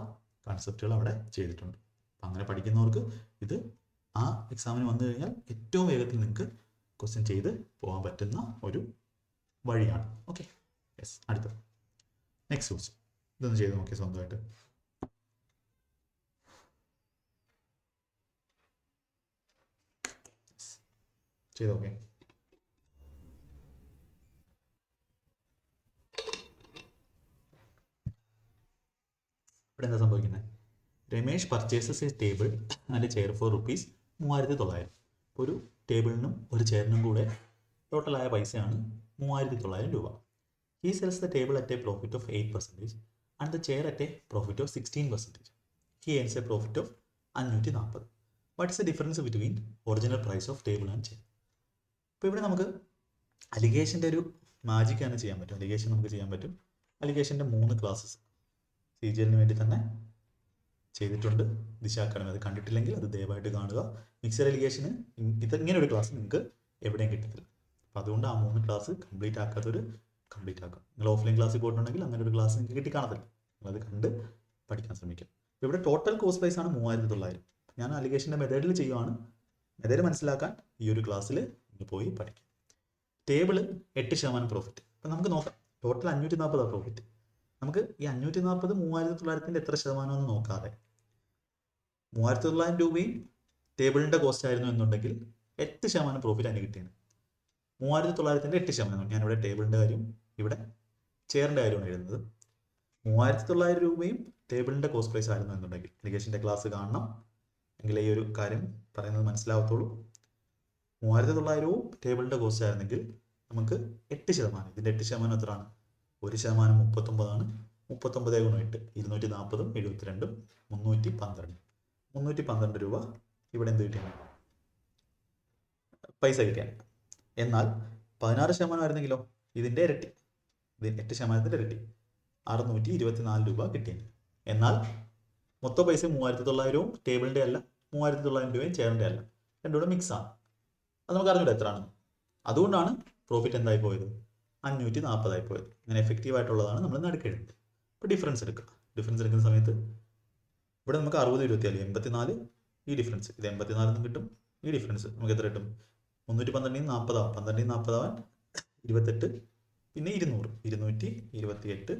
കൺസെപ്റ്റുകൾ അവിടെ ചെയ്തിട്ടുണ്ട്. അപ്പം അങ്ങനെ പഠിക്കുന്നവർക്ക് ഇത് ആ എക്സാമിന് വന്നു കഴിഞ്ഞാൽ ഏറ്റവും വേഗത്തിൽ നിങ്ങൾക്ക് ക്വസ്റ്റ്യൻ ചെയ്ത് പോകാൻ പറ്റുന്ന ഒരു വഴിയാണ്. Okay, yes. അടുത്ത നെക്സ്റ്റ് ക്വസ്റ്റ്യൻ ഇതൊന്ന് ചെയ്ത് നോക്കിയാൽ സ്വന്തമായിട്ട്. ചെയ്ത് നോക്കേ. ഇവിടെ എന്താ സംഭവിക്കുന്നത്? Ramesh purchases A table and chair four rupees 3900. ഒരു ടേബിളിനും ഒരു ചെയറിനും കൂടെ ടോട്ടലായ പൈസയാണ് 3900 രൂപ. He sells the table at a profit of 8% and the chair at a profit of 16%. He earns a profit of 540. What is the difference between original price of table and chair? അപ്പോൾ ഇവിടെ നമുക്ക് അലിഗേഷൻ്റെ ഒരു മാജിക്കാണ് ചെയ്യാൻ പറ്റും. അലിഗേഷൻ നമുക്ക് ചെയ്യാൻ പറ്റും. അലിഗേഷൻ്റെ 3 ക്ലാസ്സസ് CGLന് വേണ്ടി തന്നെ ചെയ്തിട്ടുണ്ട് ദിശ അക്കാഡമി. അത് കണ്ടിട്ടില്ലെങ്കിൽ അത് ദയവായിട്ട് കാണുക. മിക്സഡ് അലിഗേഷന് ഇങ്ങനെ ഒരു ക്ലാസ് നിങ്ങൾക്ക് എവിടെയും കിട്ടത്തില്ല. അപ്പോൾ അതുകൊണ്ട് ആ 3 ക്ലാസ് കംപ്ലീറ്റ് ആക്കാത്തൊരു കംപ്ലീറ്റ് ആക്കാം. നിങ്ങൾ ഓഫ്ലൈൻ ക്ലാസ്സിൽ പോയിട്ടുണ്ടെങ്കിൽ അങ്ങനെ ഒരു ക്ലാസ് നിങ്ങൾക്ക് കിട്ടി കാണത്തില്ല. നിങ്ങളത് കണ്ട് പഠിക്കാൻ ശ്രമിക്കാം. അപ്പോൾ ഇവിടെ ടോട്ടൽ കോസ്റ്റ് പ്രൈസ് ആണ് 3900. ഞാൻ അലിഗേഷൻ്റെ മെത്തേഡിൽ ചെയ്യുവാണ്. മെത്തേഡ് മനസ്സിലാക്കാൻ ഈ ഒരു ക്ലാസ്സിൽ പോയി പഠിക്കാം. Table 8% profit. അപ്പം നമുക്ക് നോക്കാം. Total 540 profit. നമുക്ക് ഈ 540 3900 എത്ര ശതമാനമെന്ന് നോക്കാതെ 3900 രൂപയും ടേബിളിൻ്റെ കോസ്റ്റ് ആയിരുന്നു എന്നുണ്ടെങ്കിൽ 8% പ്രോഫിറ്റ് അതിന് കിട്ടിയാണ്. 3900 8%. ഞാനിവിടെ ടേബിളിൻ്റെ കാര്യം ഇവിടെ ചെയറിൻ്റെ കാര്യമാണ് എഴുതുന്നത്. 3900 രൂപയും ടേബിളിൻ്റെ കോസ്റ്റ് പ്രൈസ് ആയിരുന്നു എന്നുണ്ടെങ്കിൽ അലിഗേഷൻ്റെ ക്ലാസ് കാണണം, എങ്കിൽ ഈ ഒരു കാര്യം പറയുന്നത് മനസ്സിലാവത്തുള്ളൂ. 3900 ടേബിളിൻ്റെ കോസ്റ്റ് ആയിരുന്നെങ്കിൽ നമുക്ക് 8%. ഇതിൻ്റെ 8% എത്രയാണ്? 1% 39 ആണ്. 39 ഗുണം 8 240 72 312. 312 രൂപ ഇവിടെ എന്ത് കിട്ടിയാണ്? പൈസ കിട്ടിയാണ്. എന്നാൽ 16% ആയിരുന്നെങ്കിലോ ഇതിൻ്റെ ഇരട്ടി, ഇത് 8%ൻ്റെ ഇരട്ടി 624 രൂപ കിട്ടിയാണ്. എന്നാൽ മൊത്തം പൈസ 3900 ടേബിളിൻ്റെ അല്ല, 3900 രൂപയും ചെയറിൻ്റെ അല്ല, രണ്ടും കൂടെ മിക്സ് ആണ്. അത് നമുക്ക് അറിഞ്ഞൂടെ എത്രയാണ്. അതുകൊണ്ടാണ് പ്രോഫിറ്റ് എന്തായി പോയത്? 540 ആയി പോയത്. അങ്ങനെ എഫക്റ്റീവ് ആയിട്ടുള്ളതാണ് നമ്മൾ നടുക്കെഴുതുന്നത്. ഇപ്പോൾ ഡിഫറൻസ് എടുക്കുക. ഡിഫറൻസ് എടുക്കുന്ന സമയത്ത് ഇവിടെ നമുക്ക് 60 24 84. ഈ ഡിഫറൻസ് ഇത് 84 എന്ന് കിട്ടും. ഈ ഡിഫറൻസ് നമുക്ക് എത്ര കിട്ടും? 312 40 ആവും. 12 40 ആവാൻ 28, പിന്നെ 200 228.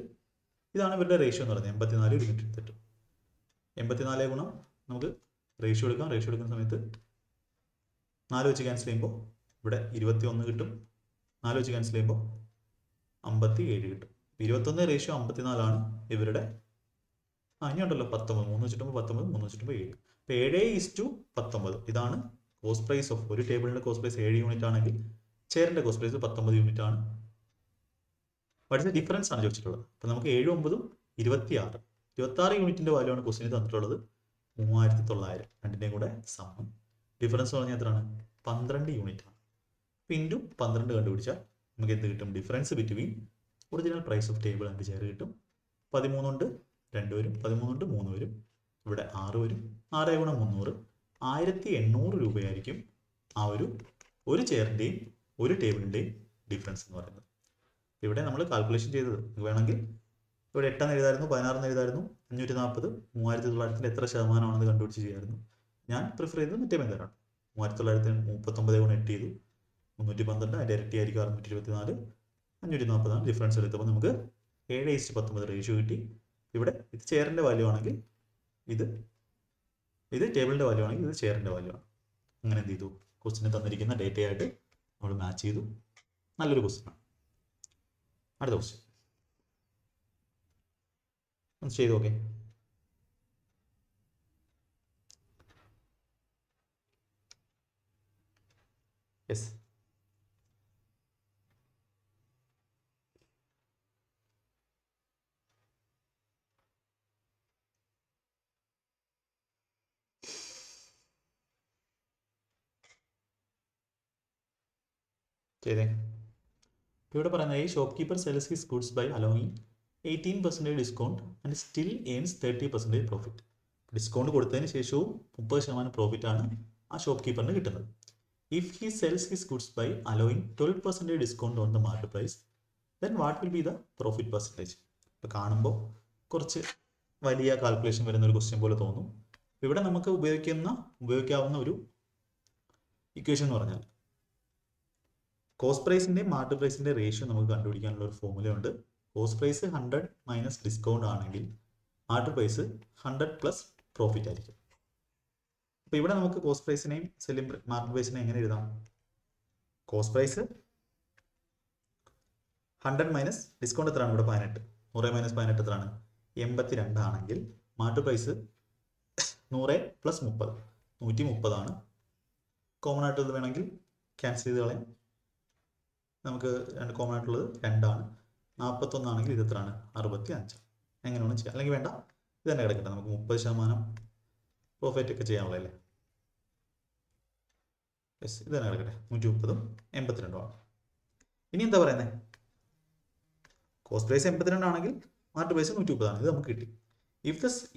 ഇതാണ് ഇവരുടെ റേഷ്യോ എന്ന് പറയുന്നത്. 84 228. 84 ഗുണം നമുക്ക് റേഷ്യോ എടുക്കാം. റേഷ്യോ എടുക്കുന്ന സമയത്ത് 4 വെച്ച് ക്യാൻസൽ ചെയ്യുമ്പോൾ ഇവിടെ 21 കിട്ടും. 4 വെച്ച് ക്യാൻസൽ ചെയ്യുമ്പോൾ 57 കിട്ടും. 21 റേഷ്യോ 54 ആണ് ഇവരുടെ. ഇനിയുണ്ടല്ലോ 19. 3 വെച്ചിട്ടുമ്പോൾ 19, 3 വെച്ചിട്ടുമ്പോൾ 7. അപ്പോൾ 7:19. ഇതാണ് കോസ്റ്റ് പ്രൈസ് ഓഫ് ഒരു ടേബിളിൻ്റെ കോസ്റ്റ് പ്രൈസ് 7 യൂണിറ്റ് ആണെങ്കിൽ ചെയറിൻ്റെ കോസ്റ്റ് പ്രൈസ് 19 യൂണിറ്റ് ആണ്. പഠിച്ച ഡിഫറൻസ് ആണ് ചോദിച്ചിട്ടുള്ളത്. അപ്പോൾ നമുക്ക് 7 9 26. 26 യൂണിറ്റിൻ്റെ വാല്യൂ ആണ് ക്വസ്റ്റിന് തന്നിട്ടുള്ളത്. 3900 രണ്ടിൻ്റെയും കൂടെ സമം. ഡിഫറൻസ് പറഞ്ഞാൽ എത്രയാണ്? 12 യൂണിറ്റ് ആണ്. ഇൻറ്റു 12 കണ്ടുപിടിച്ചാൽ നമുക്ക് എന്ത് കിട്ടും? Difference between original price of table and chair കിട്ടും. 13 ഉണ്ട് 2 വരും, 13 ഉണ്ട് 3 വരും, ഇവിടെ 6 വരും. 6 ഗുണം 300 1800 രൂപയായിരിക്കും ആ ഒരു ചെയറിൻ്റെയും ഒരു ടേബിളിൻ്റെയും ഡിഫറൻസ് എന്ന് പറയുന്നത്. ഇവിടെ നമ്മൾ കാൽക്കുലേഷൻ ചെയ്തത് വേണമെങ്കിൽ ഇവിടെ 8 എഴുതായിരുന്നു, 16 എഴുതായിരുന്നു, 540 3900 എത്ര ശതമാനമാണെന്ന് കണ്ടുപിടിച്ച് ചെയ്യായിരുന്നു. ഞാൻ പ്രിഫർ ചെയ്തത് മറ്റേ മെത്തേഡാണ്. 3939 ഗുണം 8 ചെയ്തു 312, അതിൻ്റെ ഇരട്ടിയായിരിക്കും 624. 540 ഡിഫറൻസ് എടുത്തപ്പോൾ നമുക്ക് 7:19 റേഷ്യോ കിട്ടി. ഇവിടെ ഇത് ചെയറിൻ്റെ വാല്യൂ ആണെങ്കിൽ ഇത് ടേബിളിൻ്റെ വാല്യൂ ആണെങ്കിൽ ഇത് ചെയറിൻ്റെ വാല്യൂ ആണ്. അങ്ങനെ എന്ത് ചെയ്തു, ക്വസ്റ്റിന് തന്നിരിക്കുന്ന ഡേറ്റയായിട്ട് നമ്മൾ മാച്ച് ചെയ്തു. നല്ലൊരു ക്വസ്റ്റ്യനാണ്. അടുത്ത ക്വസ്റ്റ്യൻ ഒന്ന് ചെയ്തു നോക്കേ. യെസ്, ചെയ്തേ. ഇവിടെ പറയുന്നത് ഈ shopkeeper sells his goods by allowing 18% discount and still earns 30% profit. Discount കൊടുത്തതിന് ശേഷവും 30% പ്രോഫിറ്റ് ആണ് ആ ഷോപ്പ് കീപ്പറിന് കിട്ടുന്നത്. If he sells his goods by allowing 12% discount on the market price then what will be the profit percentage. ഇപ്പോൾ കാണുമ്പോൾ കുറച്ച് വലിയ കാൽക്കുലേഷൻ വരുന്ന ഒരു ക്വസ്റ്റ്യൻ പോലെ തോന്നും. ഇവിടെ നമുക്ക് ഉപയോഗിക്കാവുന്ന ഒരു ഇക്വേഷൻ എന്ന് പറഞ്ഞാൽ കോസ്റ്റ് പ്രൈസിൻ്റെയും മാർക്കറ്റ് പ്രൈസിൻ്റെ റേഷ്യോ നമുക്ക് കണ്ടുപിടിക്കാനുള്ള ഒരു ഫോർമുലയുണ്ട്. കോസ്റ്റ് പ്രൈസ് 100 മൈനസ് ഡിസ്കൗണ്ട് ആണെങ്കിൽ മാർക്കറ്റ് പ്രൈസ് 100 പ്ലസ് പ്രോഫിറ്റ് ആയിരിക്കും. അപ്പോൾ ഇവിടെ നമുക്ക് കോസ്റ്റ് പ്രൈസിനെയും മാർക്കറ്റ് പ്രൈസിനെയും എങ്ങനെ എഴുതാം? കോസ്റ്റ് പ്രൈസ് 100 മൈനസ് ഡിസ്കൗണ്ട് എത്രയാണ്? ഇവിടെ 18. 100 മൈനസ് 18 എത്രയാണ്? 82 ആണെങ്കിൽ മാർക്കറ്റ് പ്രൈസ് 100 പ്ലസ് 30 130 ആണ്. കോമൺ ആയിട്ടുള്ളത് വേണമെങ്കിൽ ക്യാൻസൽ ചെയ്ത് കളയാം. നമുക്ക് കോമൺ ആയിട്ടുള്ളത് 2 ആണ്. 41 ആണെങ്കിൽ ഇത് എത്രയാണ്? 65. എങ്ങനെ വേണം ചെയ്യാം. അല്ലെങ്കിൽ വേണ്ട, ഇത് തന്നെ കിടക്കട്ടെ. നമുക്ക് 30% പ്രോഫിറ്റ് ഒക്കെ ചെയ്യാനുള്ളതല്ലേ. യെസ്, ഇത് തന്നെ കിടക്കട്ടെ. 130ഉം 82 ആണ്. ഇനി എന്താ പറയുന്നത്? കോസ്റ്റ് പ്രൈസ് 82 ആണെങ്കിൽ മാർക്കറ്റ് പ്രൈസ് 130 ആണ്. ഇത് നമുക്ക് കിട്ടി.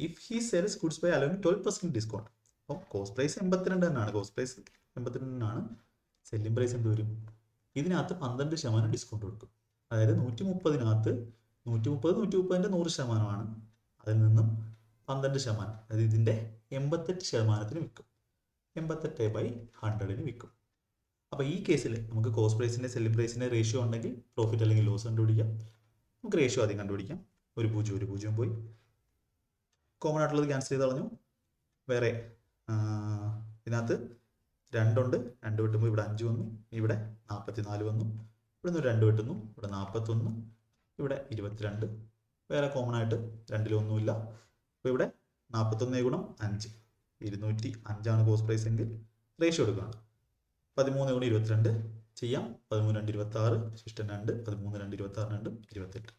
If he sells goods by allowing 12% discount. അപ്പോൾ കോസ്റ്റ് പ്രൈസ് 82 തന്നെയാണ്. കോസ്റ്റ് പ്രൈസ് 82 ആണ്. സെല്ലിംഗ് പ്രൈസ് എന്ത് വരും? ഇതിനകത്ത് 12% ഡിസ്കൗണ്ട് കൊടുക്കും. അതായത് 130-നകത്ത് 130-130ൻ്റെ 100%ആണ്. അതിൽ നിന്നും 12%, അതായത് ഇതിൻ്റെ 88%-ന് വിൽക്കും. 88/100 വിൽക്കും. അപ്പോൾ ഈ കേസിൽ നമുക്ക് കോസ്റ്റ് പ്രൈസിൻ്റെ സെല്ലിംഗ് പ്രൈസിൻ്റെ റേഷ്യോ ഉണ്ടെങ്കിൽ പ്രോഫിറ്റ് അല്ലെങ്കിൽ ലോസ് കണ്ടുപിടിക്കാം. നമുക്ക് റേഷ്യോ ആദ്യം കണ്ടുപിടിക്കാം. ഒരു പൂജ്യം പോയി. കോമൺ ആയിട്ടുള്ളത് ക്യാൻസൽ ചെയ്ത് കളഞ്ഞു. വേറെ ഇതിനകത്ത് 2 ഉണ്ട്. 2 വെട്ടുമ്പോൾ ഇവിടെ 5 വന്നു. ഇവിടെ 44 വന്നു. ഇവിടെ നിന്ന് 2 വെട്ടുന്നു. ഇവിടെ 41. ഇവിടെ 22. വേറെ കോമൺ ആയിട്ട് 2-ൽ അപ്പോൾ ഇവിടെ 41 ഗുണം 5 205 കോസ്റ്റ് പ്രൈസ് എങ്കിൽ റേഷ്യോ എടുക്കുകയാണ്. 13 ഗുണം 22 ചെയ്യാം. 13 2 26, ശിഷ്ടം 2, 13 2 26 2 28.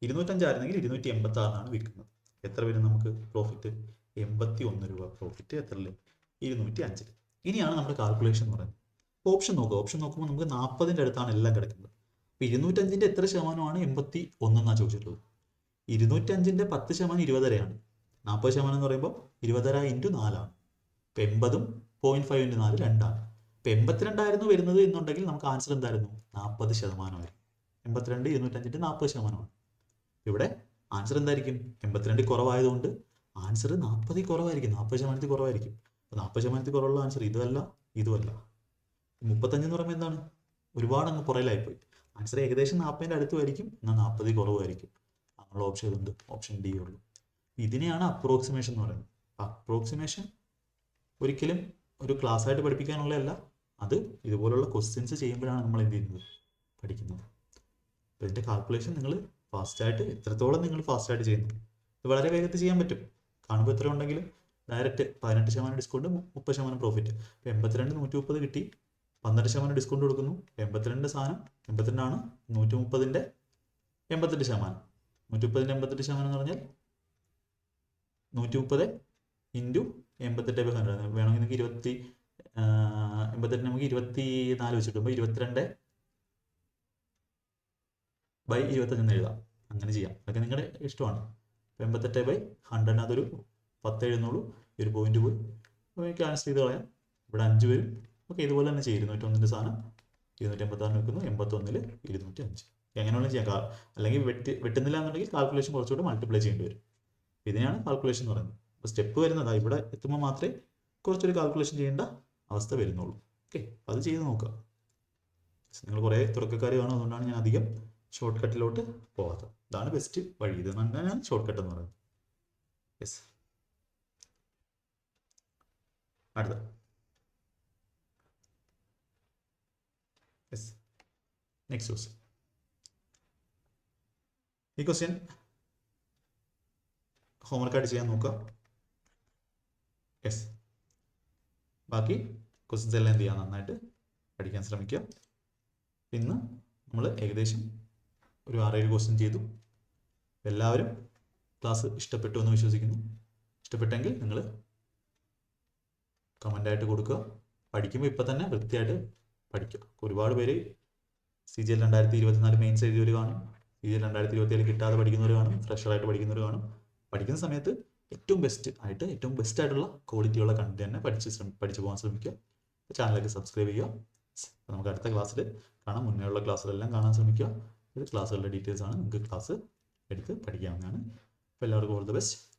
205 ആയിരുന്നെങ്കിൽ 286 വിൽക്കുന്നത്. എത്ര വരും നമുക്ക് പ്രോഫിറ്റ്? 81 രൂപ പ്രോഫിറ്റ്. എത്രയിൽ? 205. ഇനിയാണ് നമ്മുടെ കാൽക്കുലേഷൻ എന്ന് പറയുന്നത്. അപ്പോൾ ഓപ്ഷൻ നോക്കുമ്പോൾ നമുക്ക് 40ൻ്റെ അടുത്താണ് എല്ലാം കിടക്കുന്നത്. അപ്പോൾ 205ൻ്റെ എത്ര ശതമാനമാണ്? 81 എന്നാണ് ചോദിച്ചിട്ടുള്ളത്. 205ൻ്റെ 10% 20.5 40% എന്ന് പറയുമ്പോൾ 20.5 × 4 ആണ്. അപ്പോൾ 80 0.5 × 4 2 ആണ്. ഇപ്പോൾ 82 ആയിരുന്നു വരുന്നത് എന്നുണ്ടെങ്കിൽ നമുക്ക് ആൻസർ എന്തായിരുന്നു? 40%. 82 205ൻ്റെ 40%. ഇവിടെ ആൻസർ എന്തായിരിക്കും? 82 കുറവായതുകൊണ്ട് ആൻസർ 40 കുറവായിരിക്കും. 40% കുറവായിരിക്കും. അപ്പോൾ 40% കുറവുള്ള ആൻസർ ഇതുമല്ല. 35 എന്ന് പറയുമ്പോൾ എന്താണ്? ഒരുപാട് അങ്ങ് പുറയിലായിപ്പോയി. ആൻസർ ഏകദേശം 40ൻ്റെ അടുത്തുമായിരിക്കും, എന്നാൽ 40 കുറവായിരിക്കും. അങ്ങനെയുള്ള ഓപ്ഷൻ ഇതുണ്ട്. ഓപ്ഷൻ ഡി ഉള്ളൂ. ഇതിനെയാണ് അപ്രോക്സിമേഷൻ എന്ന് പറയുന്നത്. അപ്രോക്സിമേഷൻ ഒരിക്കലും ഒരു ക്ലാസ് ആയിട്ട് പഠിപ്പിക്കാനുള്ളതല്ല. അത് ഇതുപോലുള്ള ക്വസ്റ്റ്യൻസ് ചെയ്യുമ്പോഴാണ് നമ്മൾ എന്ത് ചെയ്യുന്നത്? പഠിക്കുന്നത്. അപ്പോൾ ഇതിൻ്റെ കാൽക്കുലേഷൻ നിങ്ങൾ ഫാസ്റ്റായിട്ട് എത്രത്തോളം നിങ്ങൾ ഫാസ്റ്റായിട്ട് ചെയ്യുന്നു, ഇത് വളരെ വേഗത്തിൽ ചെയ്യാൻ പറ്റും. കാണുമ്പോൾ എത്ര ഉണ്ടെങ്കിലും ഡയറക്റ്റ് 18% ഡിസ്കൗണ്ട് 30% പ്രോഫിറ്റ്. ഇപ്പോൾ 82 130 കിട്ടി. 12% ഡിസ്കൗണ്ട് കൊടുക്കുന്നു. 82 സാധനം 82 ആണ്. 130ൻ്റെ 88%. 130ൻ്റെ 88% എന്ന് പറഞ്ഞാൽ 130 × 88/100. വേണമെങ്കിൽ നിങ്ങൾക്ക് 88 നമുക്ക് 24 വെച്ചിട്ടുമ്പോൾ 22/25 എന്ന് എഴുതാം. അങ്ങനെ ചെയ്യാം. അതൊക്കെ നിങ്ങളുടെ ഇഷ്ടമാണ്. 88/100 അതൊരു 10 എഴുതുന്നുള്ളൂ. ഈ ഒരു പോയിന്റ് പോയി ക്യാൻസൽ ചെയ്ത് കളയാം. ഇവിടെ 5 വരും. ഓക്കെ, ഇതുപോലെ തന്നെ ചെയ്യും. 201ൻ്റെ സാധനം 286 വെക്കുന്നു. 81ൽ 205. എങ്ങനെയുള്ള ചെയ്യാം. അല്ലെങ്കിൽ വെട്ടുന്നില്ല എന്നുണ്ടെങ്കിൽ കാൽക്കുലേഷൻ കുറച്ചുകൂടെ മൾട്ടിപ്ലൈ ചെയ്യേണ്ടി വരും. ഇതിനെയാണ് കാൽക്കുലേഷൻ എന്ന് പറയുന്നത്. അപ്പോൾ സ്റ്റെപ്പ് വരുന്നത് ഇവിടെ എത്തുമ്പോൾ മാത്രമേ കുറച്ചൊരു കാൽക്കുലേഷൻ ചെയ്യേണ്ട അവസ്ഥ വരുന്നുള്ളൂ. ഓക്കെ, അത് ചെയ്ത് നോക്കുക. നിങ്ങൾ കുറേ തുടക്കക്കാർ കാണും. അതുകൊണ്ടാണ് ഞാൻ അധികം ഷോർട്ട് കട്ടിലോട്ട് പോകാത്തത്. ഇതാണ് ബെസ്റ്റ് വഴി. ഇത് തന്നെയാണ് ഷോർട്ട് കട്ട് എന്ന് പറയുന്നത്. യെസ്. അടുത്ത യെസ് നെക്സ്റ്റ് ക്വസ്റ്റ്യൻ. ഈ ക്വസ്റ്റ്യൻ ഹോംവർക്കായിട്ട് ചെയ്യാൻ നോക്കുക. യെസ്. ബാക്കി ക്വസ്റ്റ്യൻസ് എല്ലാം എന്ത് ചെയ്യാം, നന്നായിട്ട് പഠിക്കാൻ ശ്രമിക്കുക. ഇന്ന് നമ്മൾ ഏകദേശം ഒരു 6-7 ക്വസ്റ്റ്യൻ ചെയ്തു. എല്ലാവരും ക്ലാസ് ഇഷ്ടപ്പെട്ടു എന്ന് വിശ്വസിക്കുന്നു. ഇഷ്ടപ്പെട്ടെങ്കിൽ നിങ്ങൾ കമൻ്റായിട്ട് കൊടുക്കുക. പഠിക്കുമ്പോൾ ഇപ്പം തന്നെ വൃത്തിയായിട്ട് പഠിക്കുക. ഒരുപാട് പേര് CGL 2024 മെയിൻസ് എഴുതിയവർ കാണും, CGL 2027 കിട്ടാതെ പഠിക്കുന്നവർ കാണും, ഫ്രഷറായിട്ട് പഠിക്കുന്നവർ കാണും. പഠിക്കുന്ന സമയത്ത് ഏറ്റവും ബെസ്റ്റ് ആയിട്ടുള്ള ക്വാളിറ്റിയുള്ള കണ്ടന്റ് തന്നെ പഠിച്ചു പോകാൻ ശ്രമിക്കുക. ചാനലൊക്കെ സബ്സ്ക്രൈബ് ചെയ്യുക. നമുക്ക് അടുത്ത ക്ലാസ്സിൽ കാണാം. മുന്നേയുള്ള ക്ലാസ്സിലെല്ലാം കാണാൻ ശ്രമിക്കുക. ഇത് ക്ലാസ്സുകളുടെ ഡീറ്റെയിൽസ് ആണ്. നിങ്ങൾക്ക് ക്ലാസ് എടുത്ത് പഠിക്കാവുന്നതാണ്. അപ്പോൾ എല്ലാവർക്കും ഓൾ ദി ബെസ്റ്റ്.